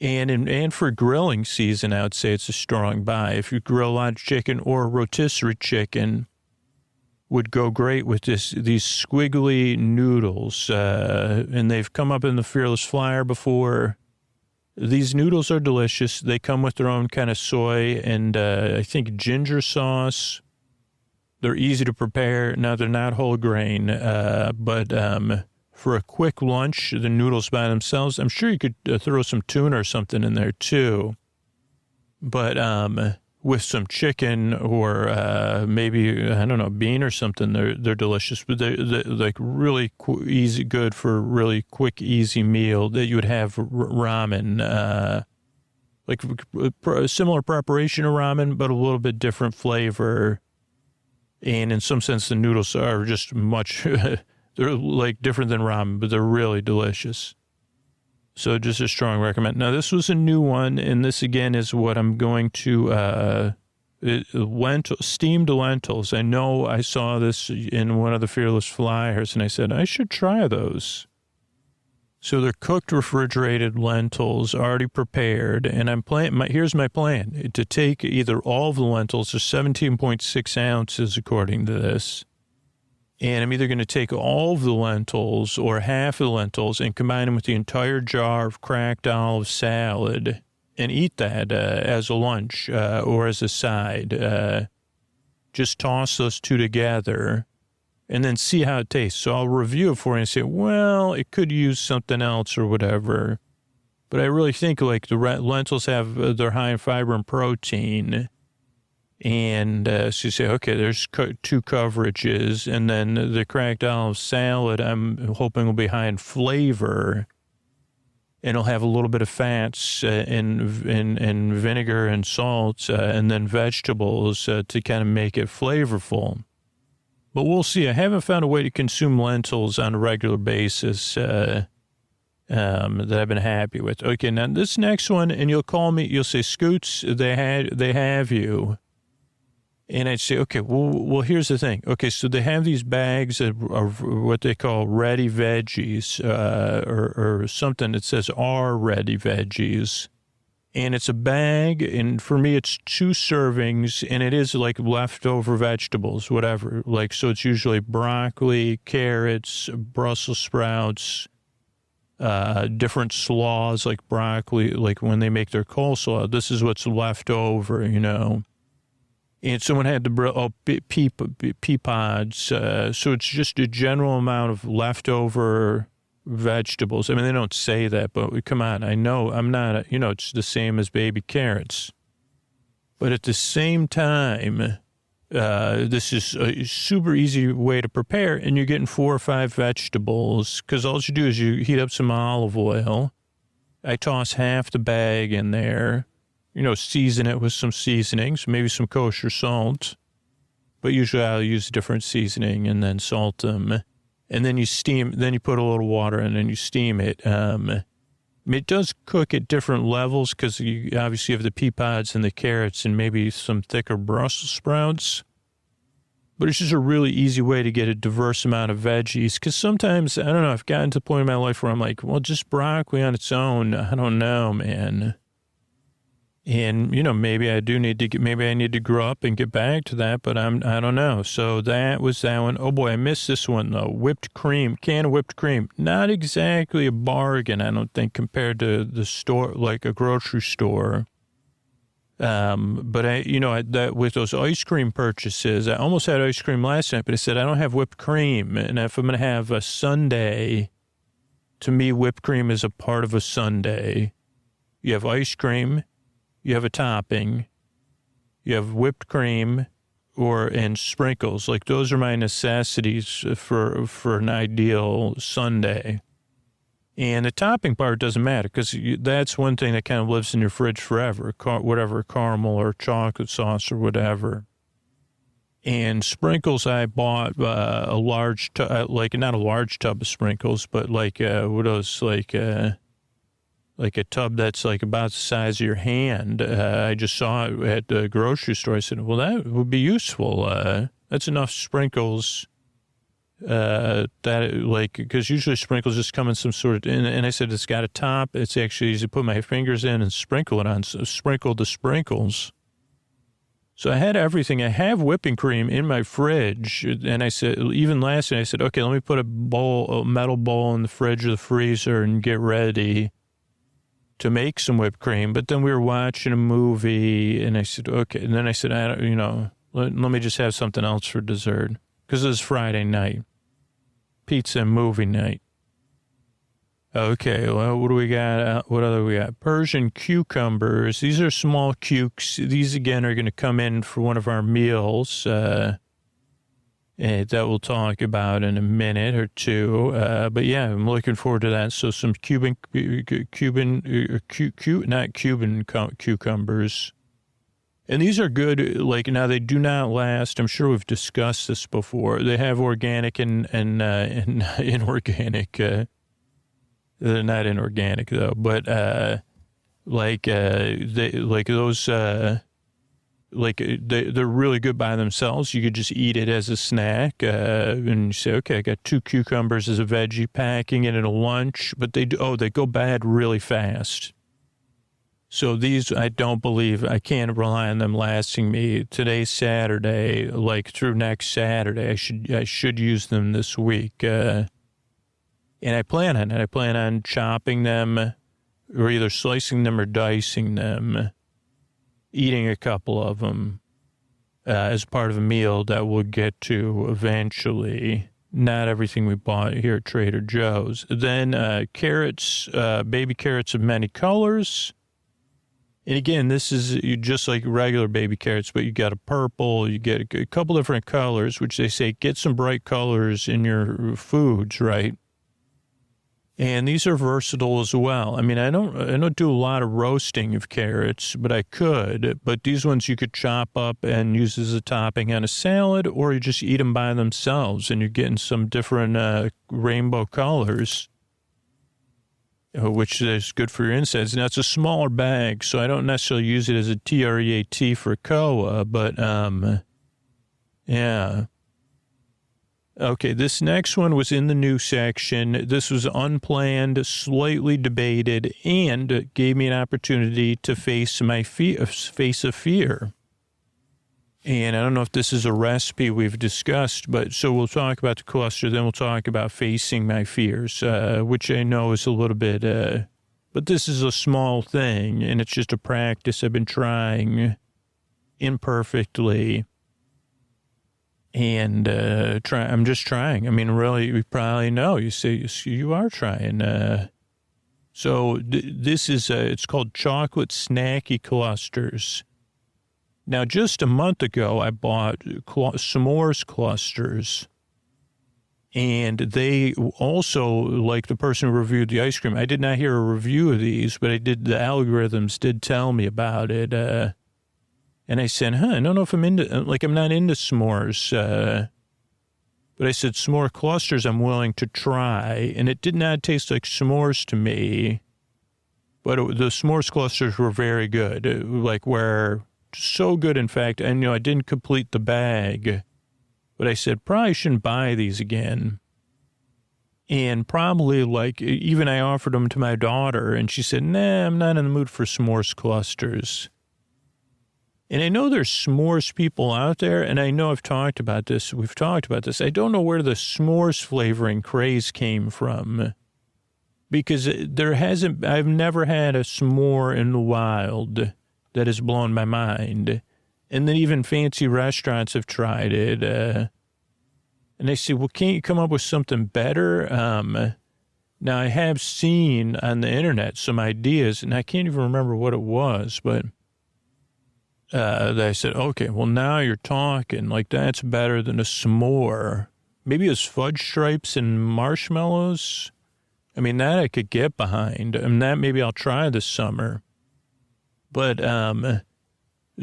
And for grilling season, I would say it's a strong buy. If you grill a lot of chicken, or rotisserie chicken would go great with these squiggly noodles. And they've come up in the Fearless Flyer before. These noodles are delicious. They come with their own kind of soy and I think ginger sauce. They're easy to prepare. Now, they're not whole grain, but for a quick lunch, the noodles by themselves, I'm sure you could throw some tuna or something in there too. But with some chicken or maybe, I don't know, bean or something, they're delicious. But they're like really easy, good for a really quick, easy meal that you would have ramen. Like a similar preparation of ramen, but a little bit different flavor. And in some sense, the noodles are just much, they're like different than ramen, but they're really delicious. So just a strong recommend. Now, this was a new one, and this again is what I'm going to, steamed lentils. I know I saw this in one of the Fearless Flyers, and I said, I should try those. So they're cooked refrigerated lentils, already prepared, and here's my plan, to take either all of the lentils, or 17.6 ounces according to this, and I'm either going to take all of the lentils or half of the lentils and combine them with the entire jar of cracked olive salad and eat that as a lunch or as a side. Just toss those two together and then see how it tastes. So I'll review it for you and say, well, it could use something else or whatever. But I really think like the lentils they're high in fiber and protein. And so you say, okay, there's two coverages. And then the cracked olive salad, I'm hoping will be high in flavor. And it'll have a little bit of fats and vinegar and salt and then vegetables to kind of make it flavorful. But we'll see. I haven't found a way to consume lentils on a regular basis that I've been happy with. Okay, now this next one, and you'll say, Scoots, they have you. And I'd say, okay, well, here's the thing. Okay, so they have these bags of what they call ready veggies or something that says are ready veggies. And it's a bag, and for me, it's 2 servings, and it is like leftover vegetables, whatever. Like, so it's usually broccoli, carrots, Brussels sprouts, different slaws like broccoli, like when they make their coleslaw, this is what's left over, you know. And someone had the pea pods, so it's just a general amount of leftover vegetables. I mean, they don't say that, but come on, I know I'm not, it's the same as baby carrots. But at the same time, this is a super easy way to prepare, and you're getting 4 or 5 vegetables, because all you do is you heat up some olive oil. I toss half the bag in there, season it with some seasonings, maybe some kosher salt, but usually I'll use different seasoning and then salt them. And then you put a little water in and you steam it. It does cook at different levels because you obviously have the pea pods and the carrots and maybe some thicker Brussels sprouts. But it's just a really easy way to get a diverse amount of veggies. Because sometimes, I don't know, I've gotten to the point in my life where I'm like, well, just broccoli on its own, I don't know, man. And, maybe I need to grow up and get back to that, but I don't know. So that was that one. Oh boy, I missed this one though. Whipped cream, can of whipped cream. Not exactly a bargain, I don't think, compared to the store, like a grocery store. But with those ice cream purchases, I almost had ice cream last night, but I said, I don't have whipped cream. And if I'm going to have a sundae, to me, whipped cream is a part of a sundae. You have ice cream. You have a topping, you have whipped cream and sprinkles. Like those are my necessities for an ideal sundae. And the topping part doesn't matter because that's one thing that kind of lives in your fridge forever, whatever caramel or chocolate sauce or whatever. And sprinkles, I bought a large, not a large tub of sprinkles, but like a tub that's like about the size of your hand. I just saw it at the grocery store. I said, well, that would be useful. That's enough sprinkles that like, because usually sprinkles just come in some sort of, and I said, it's got a top. It's actually easy to put my fingers in and sprinkle it on, so sprinkle the sprinkles. So I had everything. I have whipping cream in my fridge. And I said, even last night, I said, okay, let me put a metal bowl in the fridge or the freezer and get ready to make some whipped cream. But then we were watching a movie and I said, okay. And then I said, let me just have something else for dessert. Because it was Friday night. Pizza and movie night. Okay, well, what do we got? What other we got? Persian cucumbers. These are small cukes. These, again, are going to come in for one of our meals that we'll talk about in a minute or two. But, yeah, I'm looking forward to that. So some not Cuban cucumbers. And these are good, like, now they do not last. I'm sure we've discussed this before. They have organic and inorganic. They're not inorganic though, but they're really good by themselves. You could just eat it as a snack, and you say, okay, I got 2 cucumbers as a veggie, packing it in a lunch. But they go bad really fast. So these, I don't believe, I can't rely on them lasting me. Today's Saturday, like through next Saturday, I should use them this week. And I plan on it. I plan on chopping them or either slicing them or dicing them, eating a couple of them as part of a meal that we'll get to eventually. Not everything we bought here at Trader Joe's. Then carrots, baby carrots of many colors. And again, this is just like regular baby carrots, but you got a purple, you get a couple different colors, which they say get some bright colors in your foods, right? And these are versatile as well. I mean, I don't do a lot of roasting of carrots, but I could. But these ones you could chop up and use as a topping on a salad, or you just eat them by themselves, and you're getting some different rainbow colors, which is good for your insides. Now, it's a smaller bag, so I don't necessarily use it as a TREAT for COA, but yeah. Okay, this next one was in the new section. This was unplanned, slightly debated, and gave me an opportunity to face my face of fear. And I don't know if this is a recipe we've discussed, but so we'll talk about the cluster, then we'll talk about facing my fears, which I know is a little bit, but this is a small thing, and it's just a practice I've been trying imperfectly. And I'm just trying. I mean, really, you probably know. You say you are trying. So this is, it's called chocolate snacky clusters. Now, just a month ago, I bought s'mores clusters. And they also, like the person who reviewed the ice cream, I did not hear a review of these, but the algorithms did tell me about it. And I said, I don't know if I'm I'm not into s'mores. But I said, s'more clusters I'm willing to try. And it did not taste like s'mores to me. But the s'mores clusters were very good. So good, in fact. And, I didn't complete the bag. But I said, probably shouldn't buy these again. And probably, even I offered them to my daughter. And she said, nah, I'm not in the mood for s'mores clusters. And I know there's s'mores people out there, and I know I've talked about this. We've talked about this. I don't know where the s'mores flavoring craze came from, because I've never had a s'more in the wild that has blown my mind. And then even fancy restaurants have tried it. And they say, well, can't you come up with something better? Now, I have seen on the internet some ideas, and I can't even remember what it was, but they said, okay, well, now you're talking. That's better than a s'more. Maybe it's fudge stripes and marshmallows. I mean, that I could get behind. And that maybe I'll try this summer. But,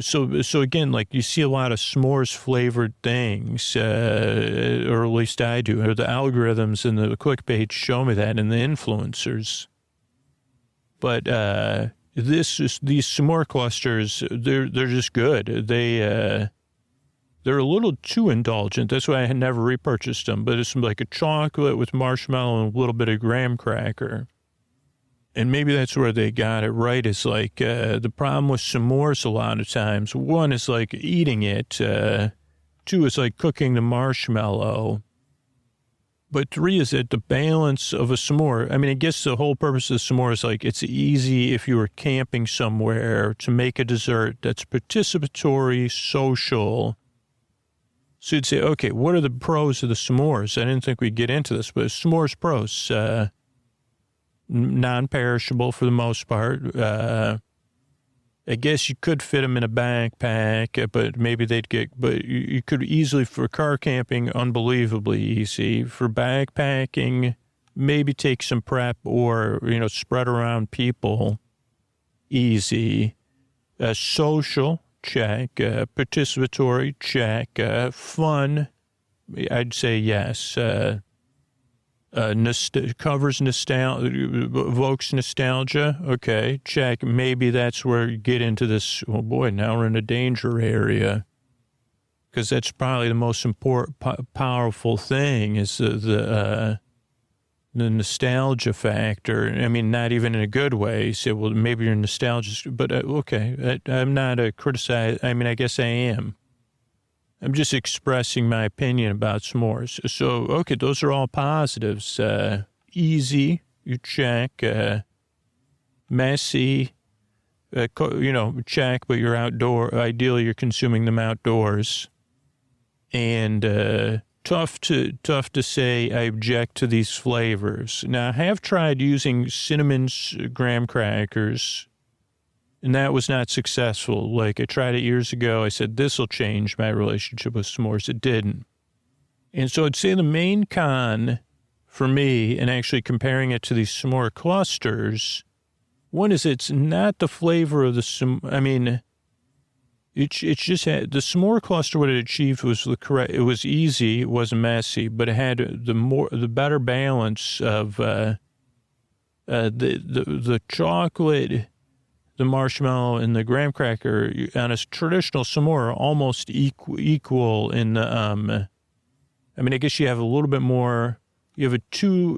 so again, you see a lot of s'mores flavored things, or at least I do, or the algorithms and the clickbait show me that, and the influencers. But, these s'more clusters, they're just good. They're They're a little too indulgent. That's why I had never repurchased them. But it's like a chocolate with marshmallow and a little bit of graham cracker. And maybe that's where they got it right. It's like the problem with s'mores a lot of times. One is like eating it. Two is like cooking the marshmallow. But three is that the balance of a s'more. I mean, I guess the whole purpose of the s'more is like it's easy if you were camping somewhere to make a dessert that's participatory, social. So you'd say, okay, what are the pros of the s'mores? I didn't think we'd get into this, but s'mores pros, non-perishable for the most part. I guess you could fit them in a backpack, but maybe but you could easily, for car camping, unbelievably easy. For backpacking, maybe take some prep or, spread around people, easy. Social, check. Participatory, check. Fun, I'd say yes. Covers nostalgia, evokes nostalgia. Okay, check. Maybe that's where you get into this. Oh boy, now we're in a danger area. Because that's probably the most important, powerful thing is the nostalgia factor. I mean, not even in a good way. You say, well, maybe you're nostalgic, but okay, I'm not criticizing. I mean, I guess I am. I'm just expressing my opinion about s'mores. So, okay, those are all positives. Easy, you check. Messy, check, but you're outdoor. Ideally, you're consuming them outdoors. And tough to say I object to these flavors. Now, I have tried using cinnamon graham crackers, and that was not successful. Like, I tried it years ago. I said, this will change my relationship with s'mores. It didn't. And so I'd say the main con for me, and actually comparing it to these s'more clusters, one is it's not the flavor of the, it's just had, the s'more cluster, what it achieved was the correct, it was easy, it wasn't messy, but it had the better balance of the chocolate, the marshmallow, and the graham cracker on a traditional s'more are almost equal in the, I guess you have a little bit more, you have two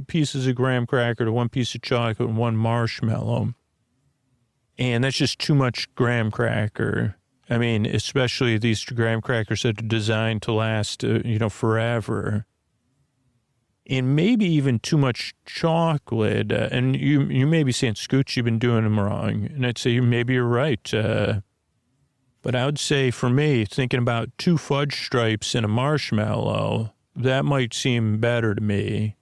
pieces of graham cracker to one piece of chocolate and one marshmallow. And that's just too much graham cracker. I mean, especially these graham crackers that are designed to last, forever. And maybe even too much chocolate. And you may be saying, Scooch, you've been doing them wrong. And I'd say, maybe you're right. But I would say for me, thinking about 2 fudge stripes and a marshmallow, that might seem better to me.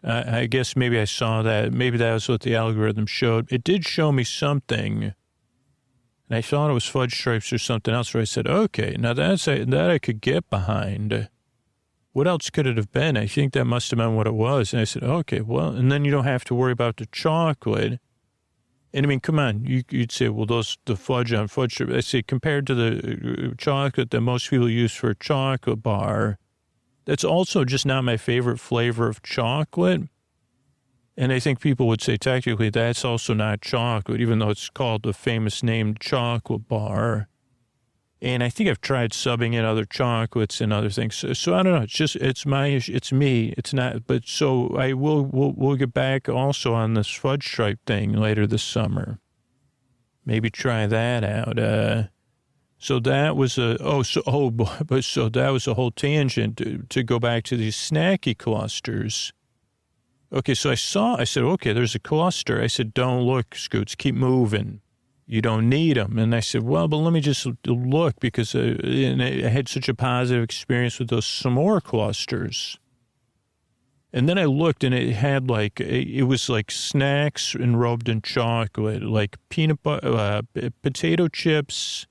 I guess maybe I saw that. Maybe that was what the algorithm showed. It did show me something. And I thought it was fudge stripes or something else. Where I said, okay, now that I could get behind. What else could it have been? I think that must have been what it was. And I said, okay, well, and then you don't have to worry about the chocolate. And I mean, come on, you'd say, well, the fudge on fudge strip. I say, compared to the chocolate that most people use for a chocolate bar, that's also just not my favorite flavor of chocolate. And I think people would say, technically, that's also not chocolate, even though it's called the famous named chocolate bar. And I think I've tried subbing in other chocolates and other things. So I don't know. It's me. It's not. But so we'll get back also on this fudge stripe thing later this summer. Maybe try that out. So that was that was a whole tangent to go back to these snacky clusters. Okay. So I said, okay, there's a cluster. I said, don't look, Scoots, keep moving. You don't need them. And I said, well, but let me just look because and I had such a positive experience with those s'more clusters. And then I looked and it had it was like snacks enrobed in chocolate, like peanut butter, potato chips.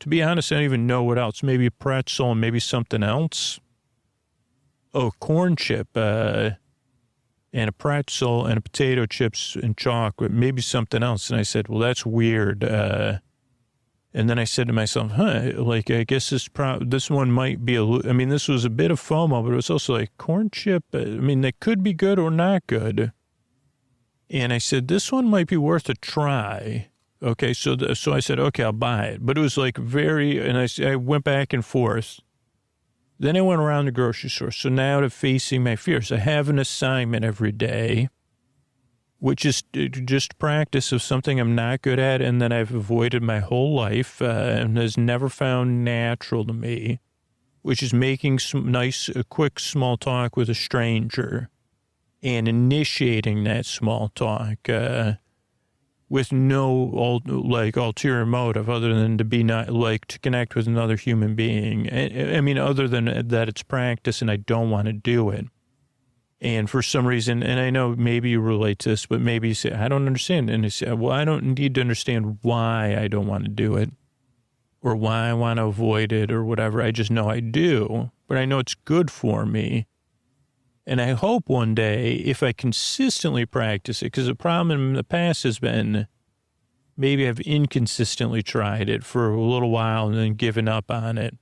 To be honest, I don't even know what else. Maybe a pretzel and maybe something else. Oh, corn chip, and a pretzel and a potato chips and chocolate, maybe something else. And I said, well, that's weird. And then I said to myself, I guess this one might be this was a bit of FOMO, but it was also like corn chip. That could be good or not good. And I said, this one might be worth a try. Okay, so I said, okay, I'll buy it. But it was like and I went back and forth. Then I went around the grocery store. So now to facing my fears, I have an assignment every day, which is just practice of something I'm not good at and that I've avoided my whole life and has never found natural to me, which is making some nice, quick small talk with a stranger and initiating that small talk with no ulterior motive other than to be not like to connect with another human being. I mean, other than that, it's practice and I don't want to do it. And for some reason, and I know maybe you relate to this, but maybe you say, I don't understand. And you say, well, I don't need to understand why I don't want to do it or why I want to avoid it or whatever. I just know I do, but I know it's good for me. And I hope one day, if I consistently practice it, because the problem in the past has been maybe I've inconsistently tried it for a little while and then given up on it.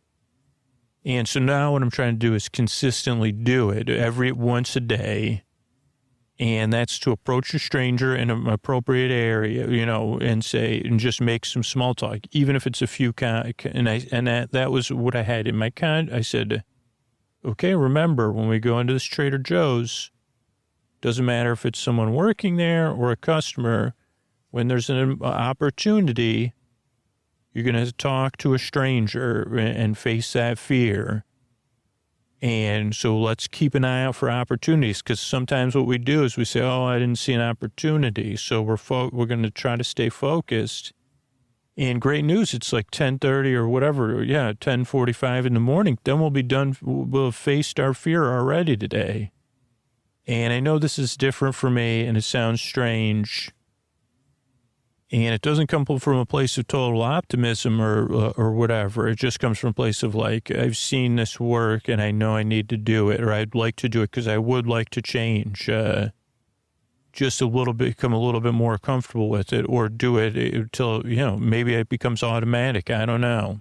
And so now what I'm trying to do is consistently do it once a day. And that's to approach a stranger in an appropriate area, and just make some small talk, even if it's a few, that was what I had in my I said, okay, remember when we go into this Trader Joe's, doesn't matter if it's someone working there or a customer, when there's an opportunity, you're going to talk to a stranger and face that fear. And so let's keep an eye out for opportunities, because sometimes what we do is we say, oh, I didn't see an opportunity. So we're going to try to stay focused. And great news, it's like 10:30 or whatever. Yeah, 10:45 in the morning. Then we'll be done. We'll have faced our fear already today. And I know this is different for me and it sounds strange. And it doesn't come from a place of total optimism or whatever. It just comes from a place of like, I've seen this work and I know I need to do it, or I'd like to do it because I would like to change. Just a little bit, become a little bit more comfortable with it, or do it until, maybe it becomes automatic. I don't know.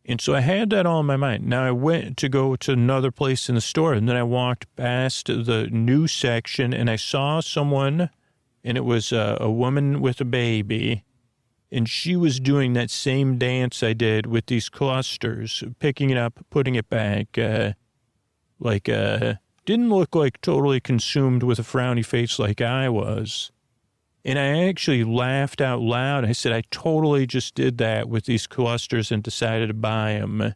And so I had that all in my mind. Now I went to go to another place in the store, and then I walked past the new section and I saw someone, and it was a woman with a baby, and she was doing that same dance I did with these clusters, picking it up, putting it back, didn't look like totally consumed with a frowny face like I was. And I actually laughed out loud. I said, I totally just did that with these clusters and decided to buy them.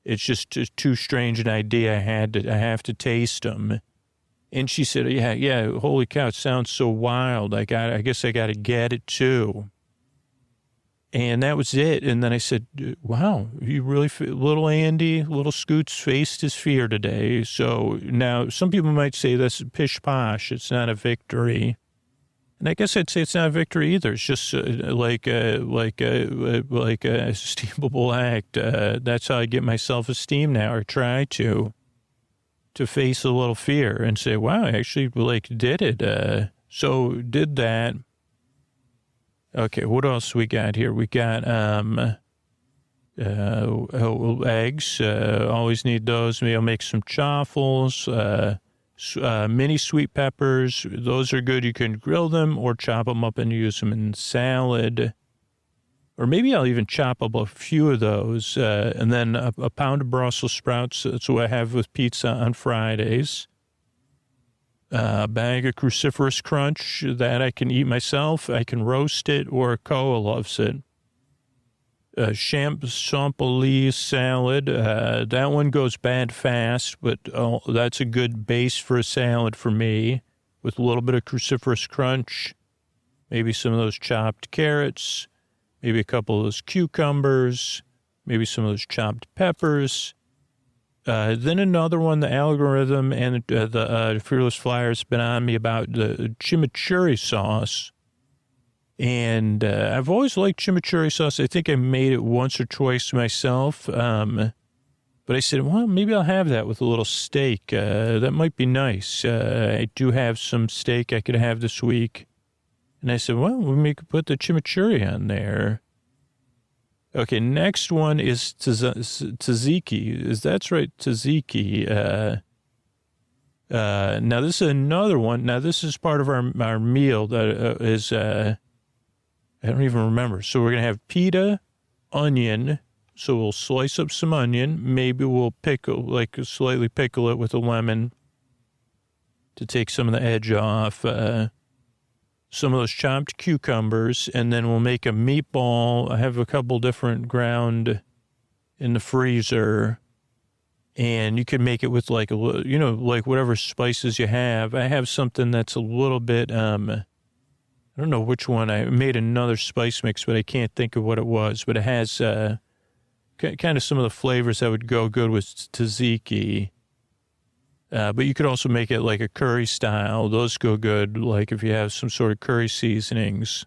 It's just too strange an idea. I have to taste them. And she said, yeah, holy cow, it sounds so wild. I guess I got to get it too. And that was it. And then I said, wow, you really, little Andy, little Scoots faced his fear today. So now some people might say that's pish posh. It's not a victory. And I guess I'd say it's not a victory either. It's just like a esteemable act. That's how I get my self-esteem now, or try to face a little fear and say, wow, I actually did it. So did that. Okay, what else we got here? We got eggs. Always need those. Maybe I'll make some chaffles. Mini sweet peppers. Those are good. You can grill them or chop them up and use them in salad. Or maybe I'll even chop up a few of those. And then a pound of Brussels sprouts. That's what I have with pizza on Fridays. A bag of cruciferous crunch that I can eat myself. I can roast it, or Koa loves it. Champs-Élysées salad. That one goes bad fast, but that's a good base for a salad for me, with a little bit of cruciferous crunch, maybe some of those chopped carrots, maybe a couple of those cucumbers, maybe some of those chopped peppers. Then another one, the algorithm and the Fearless Flyer has been on me about the chimichurri sauce. And I've always liked chimichurri sauce. I think I made it once or twice myself. But I said, well, maybe I'll have that with a little steak. That might be nice. I do have some steak I could have this week. And I said, well, we could put the chimichurri on there. Okay, next one is tzatziki. That's right, tzatziki. Now, this is another one. Now, this is part of our meal that is... I don't even remember. So we're going to have pita, onion. So we'll slice up some onion. Maybe we'll slightly pickle it with a lemon to take some of the edge off. Some of those chopped cucumbers, and then we'll make a meatball. I have a couple different ground in the freezer, and you can make it with like whatever spices you have. I have something that's a little bit, I don't know which one. I made another spice mix, but I can't think of what it was. But it has kind of some of the flavors that would go good with tzatziki. But you could also make it like a curry style. Those go good, like if you have some sort of curry seasonings.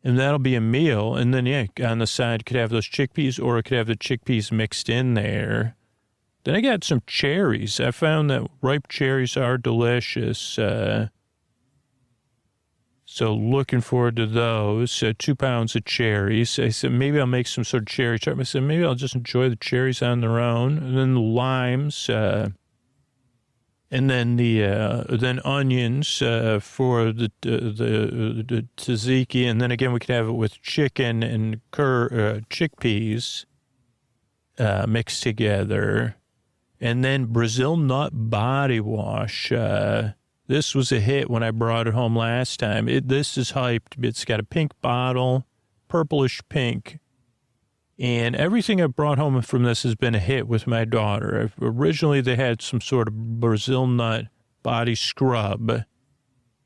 And that'll be a meal. And then, on the side, could have those chickpeas, or it could have the chickpeas mixed in there. Then I got some cherries. I found that ripe cherries are delicious. So looking forward to those. 2 pounds of cherries. I said, maybe I'll make some sort of cherry tart. I said, maybe I'll just enjoy the cherries on their own. And then the limes. And then then onions for the tzatziki. And then again, we could have it with chicken and chickpeas mixed together. And then Brazil nut body wash. This was a hit when I brought it home last time. This is hyped. It's got a pink bottle, purplish pink. And everything I've brought home from this has been a hit with my daughter. Originally, they had some sort of Brazil nut body scrub,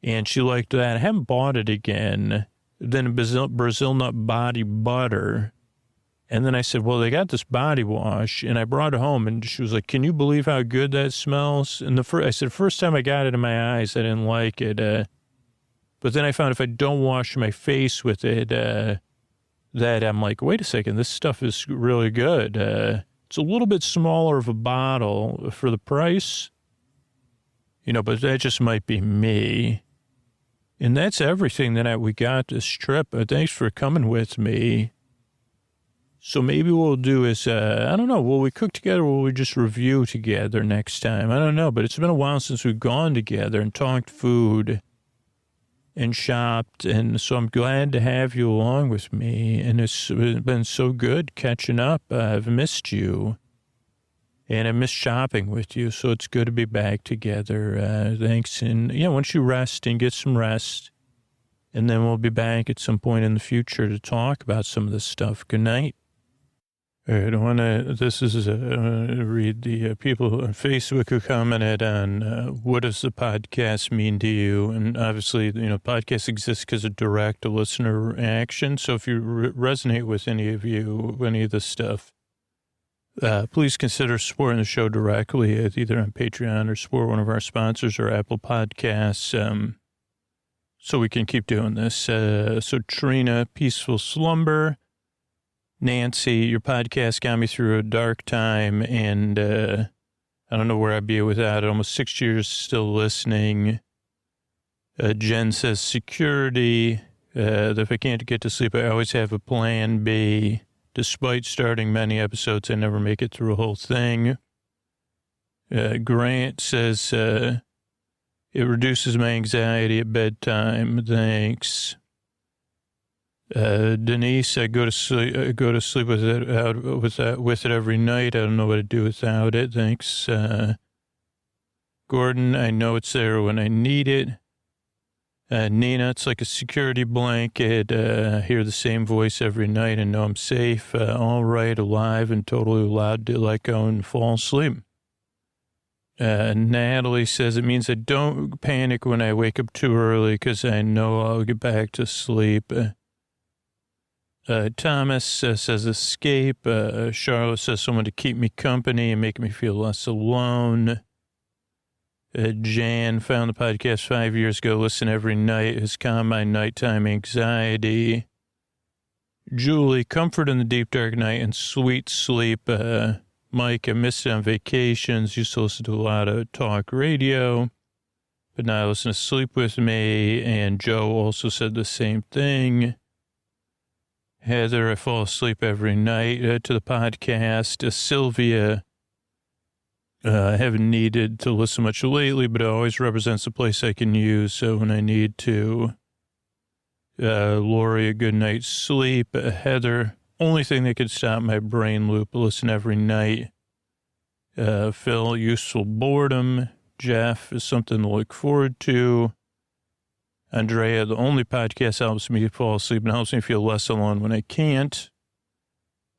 and she liked that. I haven't bought it again. Then Brazil nut body butter. And then I said, well, they got this body wash, and I brought it home, and she was like, can you believe how good that smells? And I said, first time I got it in my eyes, I didn't like it. But then I found if I don't wash my face with it, that I'm like, wait a second, this stuff is really good. It's a little bit smaller of a bottle for the price, but that just might be me. And that's everything that we got this trip. Thanks for coming with me. So maybe what we'll do is, I don't know, will we cook together or will we just review together next time? I don't know, but it's been a while since we've gone together and talked food and shopped. And so I'm glad to have you along with me. And it's been so good catching up. I've missed you. And I miss shopping with you. So it's good to be back together. Thanks. And once you rest and get some rest, and then we'll be back at some point in the future to talk about some of this stuff. Good night. All right, I read the people on Facebook who commented on what does the podcast mean to you? And obviously, podcasts exist because of direct listener action. So if you resonate with any of this stuff, please consider supporting the show directly, either on Patreon or support one of our sponsors or Apple Podcasts, so we can keep doing this. So Trina, Peaceful Slumber. Nancy, your podcast got me through a dark time, and I don't know where I'd be without it. Almost 6 years still listening. Jen says security. That if I can't get to sleep, I always have a plan B. Despite starting many episodes, I never make it through a whole thing. Grant says it reduces my anxiety at bedtime. Thanks. Denise, I go to sleep with it every night. I don't know what to do without it. Thanks. Gordon, I know it's there when I need it. Nina, it's like a security blanket. I hear the same voice every night and know I'm safe, all right, alive, and totally allowed to let go and fall asleep. Natalie says it means I don't panic when I wake up too early because I know I'll get back to sleep. Thomas says escape. Charlotte says someone to keep me company and make me feel less alone. Jan found the podcast 5 years ago. Listen every night. Has calmed my nighttime anxiety. Julie, comfort in the deep dark night and sweet sleep. Mike, I missed it on vacations. Used to listen to a lot of talk radio, but now I listen to Sleep With Me. And Joe also said the same thing. Heather, I fall asleep every night to the podcast. Sylvia, I haven't needed to listen much lately, but it always represents a place I can use when I need to. Lori, a good night's sleep. Heather, only thing that could stop my brain loop, listen every night. Phil, useful boredom. Jeff is something to look forward to. Andrea, the only podcast helps me fall asleep and helps me feel less alone when I can't.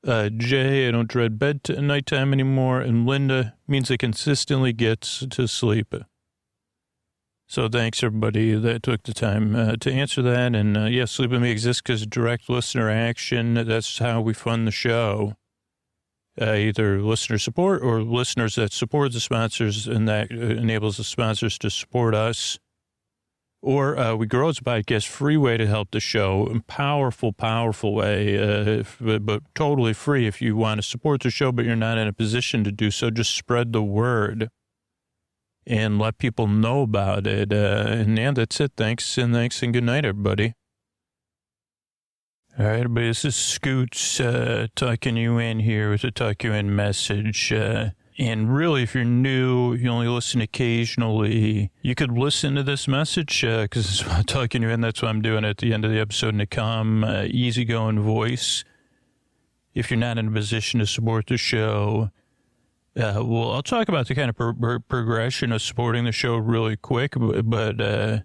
Jay, I don't dread nighttime anymore. And Linda means I consistently gets to sleep. So thanks, everybody that took the time to answer that. And yeah, Sleep With Me exists because of direct listener action. That's how we fund the show. Either listener support or listeners that support the sponsors, and that enables the sponsors to support us. Or we grow as a podcast, free way to help the show, powerful way, but totally free if you want to support the show, but you're not in a position to do so. Just spread the word and let people know about it. And yeah, that's it. Thanks and good night, everybody. All right, everybody, this is Scoots tucking you in here with a tuck you in message. And really, if you're new, you only listen occasionally, you could listen to this message because it's about tucking you in. That's what I'm doing at the end of the episode in a calm, easygoing voice. If you're not in a position to support the show, well, I'll talk about the kind of progression of supporting the show really quick, but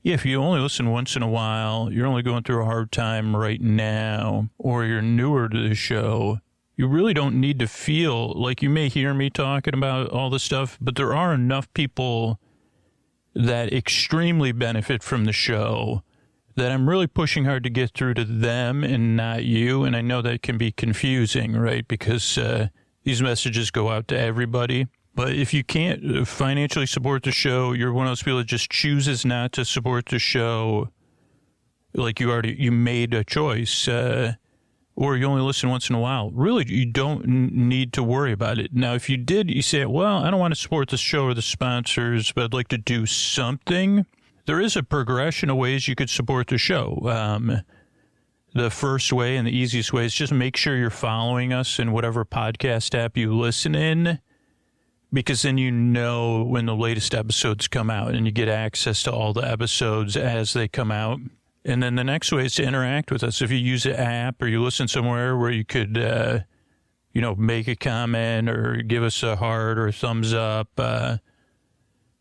yeah, if you only listen once in a while, you're only going through a hard time right now, or you're newer to the show, you really don't need to feel like you may hear me talking about all this stuff, but there are enough people that extremely benefit from the show that I'm really pushing hard to get through to them and not you. And I know that can be confusing, right? Because these messages go out to everybody. But if you can't financially support the show, you're one of those people that just chooses not to support the show, like you made a choice, or you only listen once in a while. Really, you don't need to worry about it. Now, if you did, you say, well, I don't want to support the show or the sponsors, but I'd like to do something. There is a progression of ways you could support the show. The first way and the easiest way is just make sure you're following us in whatever podcast app you listen in, because then you know when the latest episodes come out and you get access to all the episodes as they come out. And then the next way is to interact with us. If you use an app or you listen somewhere where you could, make a comment or give us a heart or a thumbs up,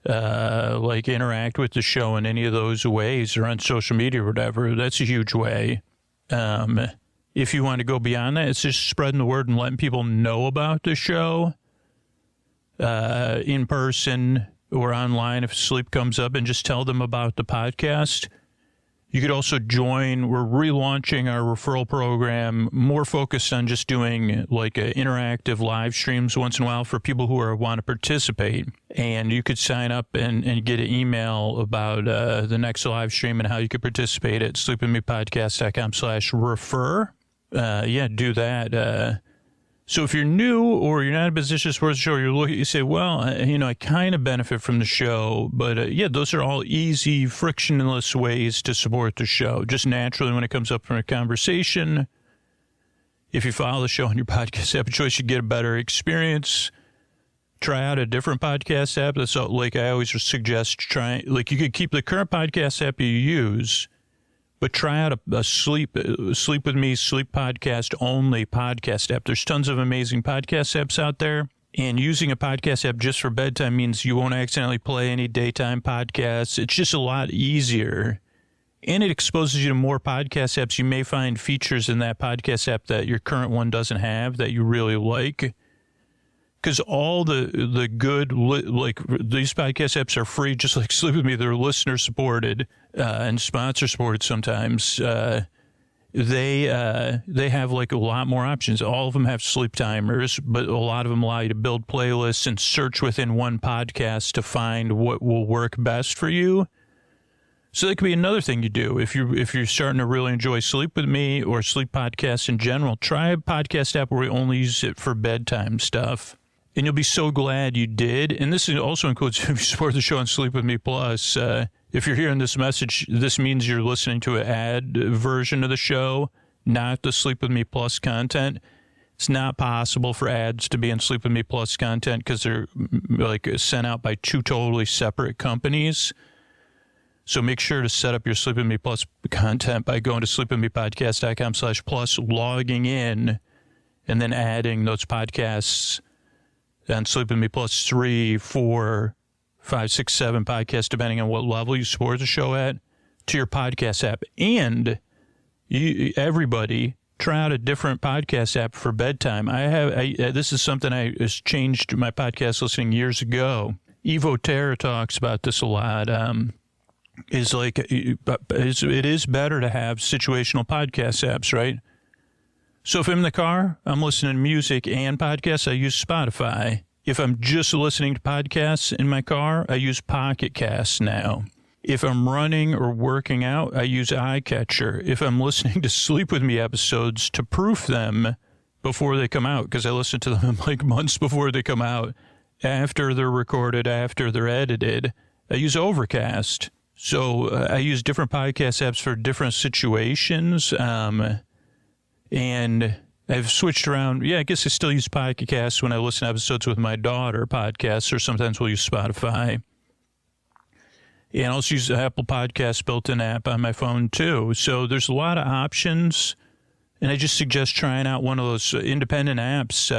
like interact with the show in any of those ways or on social media or whatever, that's a huge way. If you want to go beyond that, it's just spreading the word and letting people know about the show. In person or online if sleep comes up, and just tell them about the podcast. You could also join. We're relaunching our referral program, more focused on just doing like interactive live streams once in a while for people who want to participate. And you could sign up and get an email about the next live stream and how you could participate at sleepwithmepodcast.com/refer. Yeah, do that. So if you're new or you're not in a position to support the show, you say, well, I kind of benefit from the show, but yeah, those are all easy, frictionless ways to support the show. Just naturally when it comes up from a conversation, if you follow the show on your podcast app of choice, you get a better experience. Try out a different podcast app. That's like I always suggest you could keep the current podcast app you use, but try out a Sleep With Me, sleep podcast only podcast app. There's tons of amazing podcast apps out there. And using a podcast app just for bedtime means you won't accidentally play any daytime podcasts. It's just a lot easier. And it exposes you to more podcast apps. You may find features in that podcast app that your current one doesn't have that you really like. Because all the good, these podcast apps are free, just like Sleep With Me. They're listener supported and sponsor supported sometimes. They have like a lot more options. All of them have sleep timers, but a lot of them allow you to build playlists and search within one podcast to find what will work best for you. So that could be another thing you do. If you're starting to really enjoy Sleep With Me or sleep podcasts in general, try a podcast app where we only use it for bedtime stuff. And you'll be so glad you did. And this also includes if you support the show on Sleep With Me Plus. If you're hearing this message, this means you're listening to an ad version of the show, not the Sleep With Me Plus content. It's not possible for ads to be in Sleep With Me Plus content because they're like sent out by two totally separate companies. So make sure to set up your Sleep With Me Plus content by going to sleepwithmepodcast.com/plus, logging in, and then adding those podcasts on Sleep With Me Plus 3, 4, 5, 6, 7 podcasts, depending on what level you support the show at, to your podcast app. And everybody, try out a different podcast app for bedtime. This is something I has changed my podcast listening years ago. Evo Terra talks about this a lot. It is better to have situational podcast apps, right? So if I'm in the car, I'm listening to music and podcasts, I use Spotify. If I'm just listening to podcasts in my car, I use Pocket Casts now. If I'm running or working out, I use iCatcher. If I'm listening to Sleep With Me episodes to proof them before they come out, because I listen to them like months before they come out, after they're recorded, after they're edited, I use Overcast. So I use different podcast apps for different situations, and I've switched around. Yeah, I guess I still use Pocket Casts when I listen to episodes with my daughter podcasts, or sometimes we'll use Spotify. And I also use the Apple Podcasts built-in app on my phone, too. So there's a lot of options, and I just suggest trying out one of those independent apps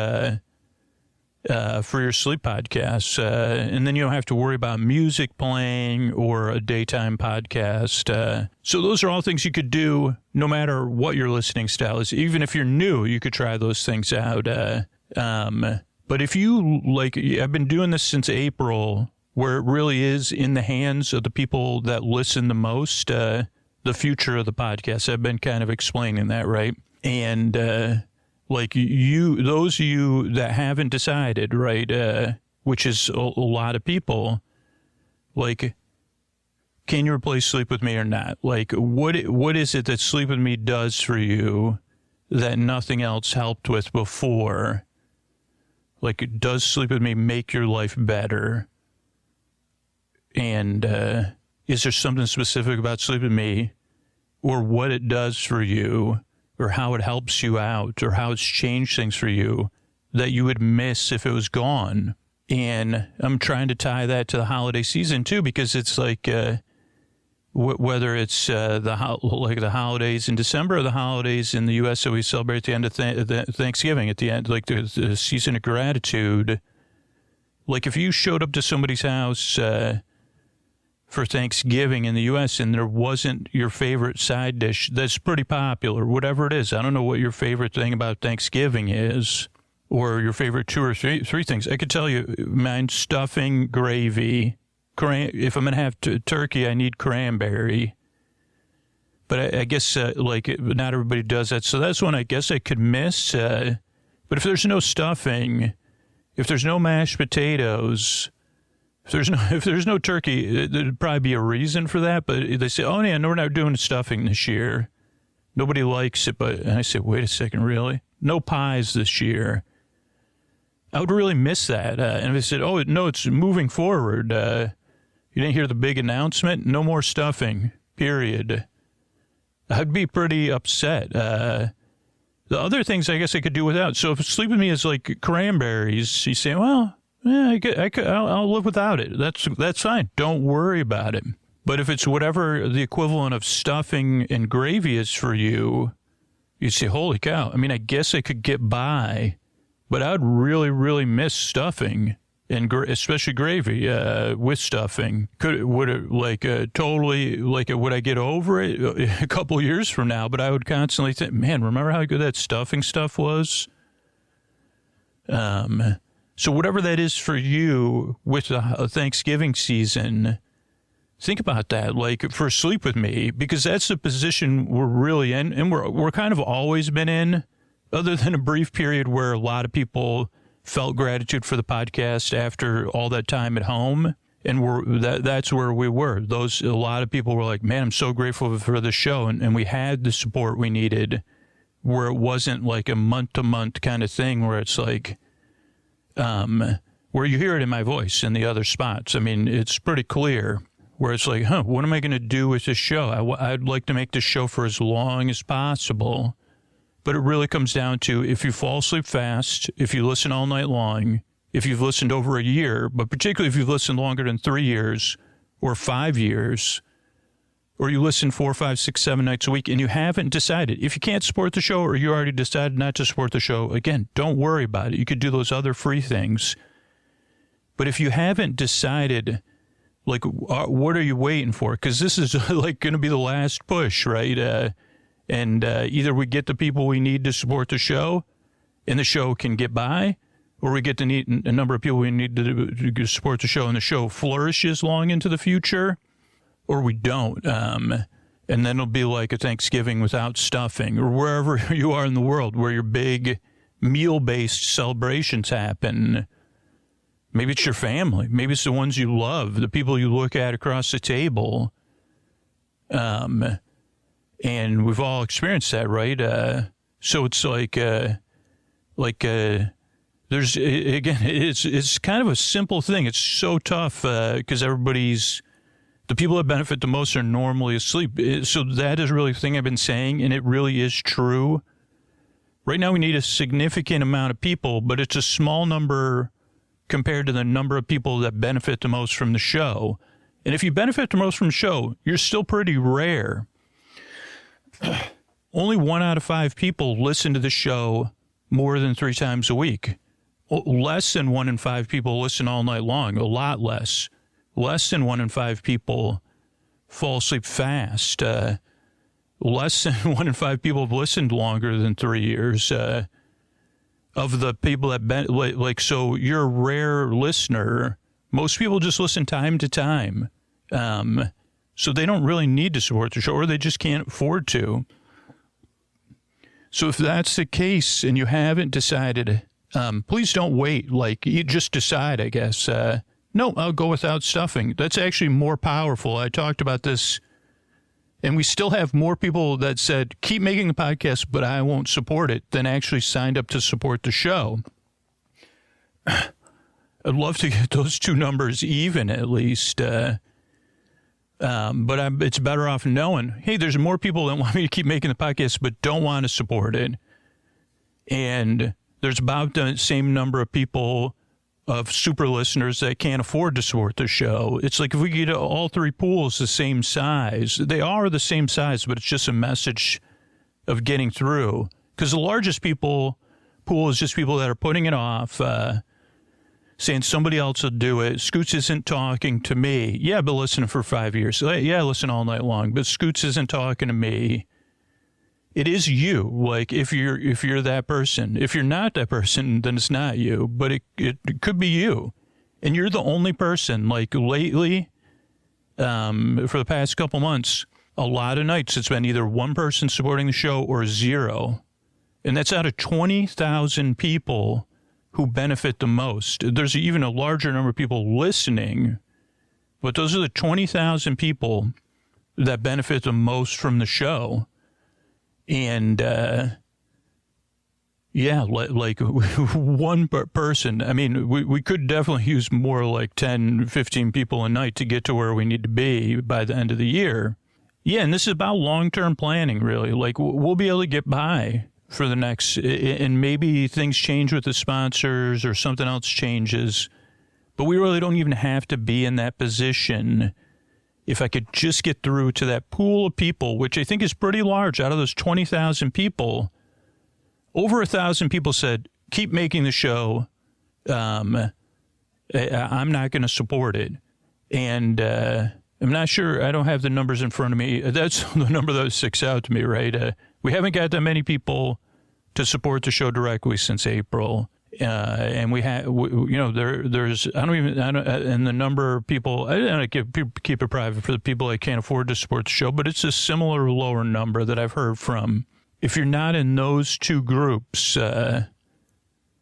for your sleep podcasts. And then you don't have to worry about music playing or a daytime podcast. So those are all things you could do no matter what your listening style is. Even if you're new, you could try those things out. But if you, I've been doing this since April, where it really is in the hands of the people that listen the most, the future of the podcast. I've been kind of explaining that, right? And those of you that haven't decided, right, which is a lot of people, can you replace Sleep With Me or not? What is it that Sleep With Me does for you that nothing else helped with before? Does Sleep With Me make your life better? And is there something specific about Sleep With Me, or what it does for you, or how it helps you out, or how it's changed things for you that you would miss if it was gone? And I'm trying to tie that to the holiday season too, because it's whether it's the holidays in December or the holidays in the U.S. that we celebrate at the end of Thanksgiving, at the end, the season of gratitude. If you showed up to somebody's house for Thanksgiving in the U.S. and there wasn't your favorite side dish that's pretty popular, whatever it is. I don't know what your favorite thing about Thanksgiving is, or your favorite two or three things. I could tell you mine: stuffing, gravy. If I'm going to have turkey, I need cranberry. But I guess, not everybody does that. So that's one I guess I could miss. But if there's no stuffing, if there's no mashed potatoes, if there's no turkey, there'd probably be a reason for that. But they say, oh, yeah, no, we're not doing stuffing this year. Nobody likes it. And I say, wait a second, really? No pies this year. I would really miss that. And they said, oh, no, it's moving forward. You didn't hear the big announcement? No more stuffing, period. I'd be pretty upset. The other things I guess I could do without. So if Sleep With Me is like cranberries, you say, well, yeah, I'll live without it. That's fine. Don't worry about it. But if it's whatever the equivalent of stuffing and gravy is for you, you say, holy cow. I mean, I guess I could get by, but I would really, really miss stuffing. And especially gravy with stuffing. Would I get over it a couple years from now? But I would constantly think, man, remember how good that stuffing stuff was? So whatever that is for you with the Thanksgiving season, think about that. For Sleep With Me, because that's the position we're really in, and we're kind of always been in, other than a brief period where a lot of people felt gratitude for the podcast after all that time at home. And that's where we were. A lot of people were like, man, I'm so grateful for the show. And we had the support we needed, where it wasn't like a month-to-month kind of thing where it's like, where you hear it in my voice in the other spots. I mean, it's pretty clear where it's like, what am I going to do with this show? I'd like to make this show for as long as possible. But it really comes down to, if you fall asleep fast, if you listen all night long, if you've listened over a year, but particularly if you've listened longer than 3 years or 5 years, or you listen 4, 5, 6, 7 nights a week and you haven't decided, if you can't support the show or you already decided not to support the show, again, don't worry about it. You could do those other free things. But if you haven't decided, like, what are you waiting for? Because this is like going to be the last push, right? And either we get the people we need to support the show and the show can get by, or we get to need a number of people we need to support the show and the show flourishes long into the future, or we don't. And then it'll be like a Thanksgiving without stuffing, or wherever you are in the world where your big meal-based celebrations happen. Maybe it's your family. Maybe it's the ones you love, the people you look at across the table. And we've all experienced that, right? So it's like there's, again, it's kind of a simple thing. It's so tough because the people that benefit the most are normally asleep. So that is really the thing I've been saying, and it really is true. Right now we need a significant amount of people, but it's a small number compared to the number of people that benefit the most from the show. And if you benefit the most from the show, you're still pretty rare. Only 1 out of 5 people listen to the show more than 3 times a week. Less than 1 in 5 people listen all night long, a lot less. Less than 1 in 5 people fall asleep fast. Less than 1 in 5 people have listened longer than 3 years. Of the people that, so you're a rare listener. Most people just listen time to time. So they don't really need to support the show, or they just can't afford to. So if that's the case and you haven't decided, please don't wait. Like, you just decide, I guess. No, I'll go without stuffing. That's actually more powerful. I talked about this, and we still have more people that said, keep making the podcast, but I won't support it, than actually signed up to support the show. I'd love to get those two numbers even, at least. But it's better off knowing, hey, there's more people that want me to keep making the podcast but don't want to support it. And there's about the same number of people of super listeners that can't afford to support the show. It's like if we get all 3 pools the same size, they are the same size, but it's just a message of getting through. Because the largest pool is just people that are putting it off, saying somebody else will do it. Scoots isn't talking to me. Yeah, I've been listening for 5 years. Yeah, I listen all night long, but Scoots isn't talking to me. It is you. Like, if you're that person. If you're not that person, then it's not you. But it could be you. And you're the only person, like, lately, for the past couple months, a lot of nights it's been either one person supporting the show or 0. And that's out of 20,000 people who benefit the most. There's even a larger number of people listening, but those are the 20,000 people that benefit the most from the show. And, yeah, like one person. I mean, we could definitely use more like 10, 15 people a night to get to where we need to be by the end of the year. Yeah, and this is about long-term planning, really. Like, we'll be able to get by for the next, and maybe things change with the sponsors or something else changes, but we really don't even have to be in that position. If I could just get through to that pool of people, which I think is pretty large, out of those 20,000 people, over 1,000 people said, keep making the show. I'm not going to support it. And I'm not sure. I don't have the numbers in front of me. That's the number that sticks out to me, right? We haven't got that many people to support the show directly since April. And we have, there's, and the number of people, I don't keep it private for the people that can't afford to support the show, but it's a similar lower number that I've heard from. If you're not in those two groups,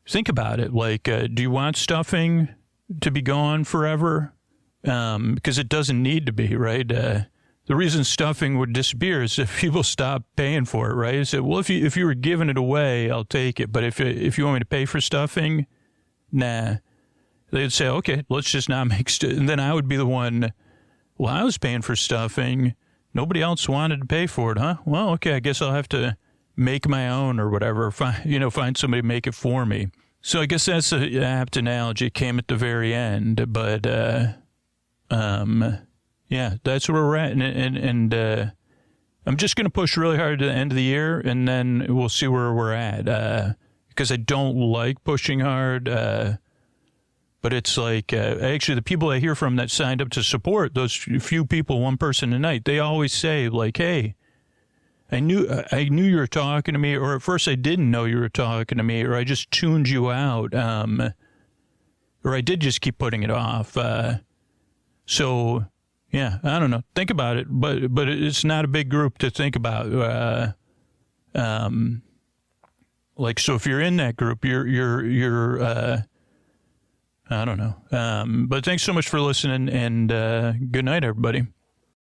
think about it. Like, do you want stuffing to be gone forever? Because it doesn't need to be, right? The reason stuffing would disappear is if people stop paying for it, right? They say, well, if you were giving it away, I'll take it. But if you want me to pay for stuffing, nah. They'd say, okay, let's just not make and then I would be the one, well, I was paying for stuffing. Nobody else wanted to pay for it, huh? Well, okay, I guess I'll have to make my own or whatever. Find somebody to make it for me. So I guess that's an apt analogy. It came at the very end, but Yeah, that's where we're at. And I'm just going to push really hard to the end of the year, and then we'll see where we're at. Because I don't like pushing hard. But it's like, actually, the people I hear from that signed up to support, those few people, one person a night, they always say, like, hey, I knew you were talking to me, or at first I didn't know you were talking to me, or I just tuned you out, or I did just keep putting it off. So, yeah, I don't know. Think about it, but it's not a big group to think about. Like, so if you're in that group, you're I don't know. But thanks so much for listening, and good night, everybody.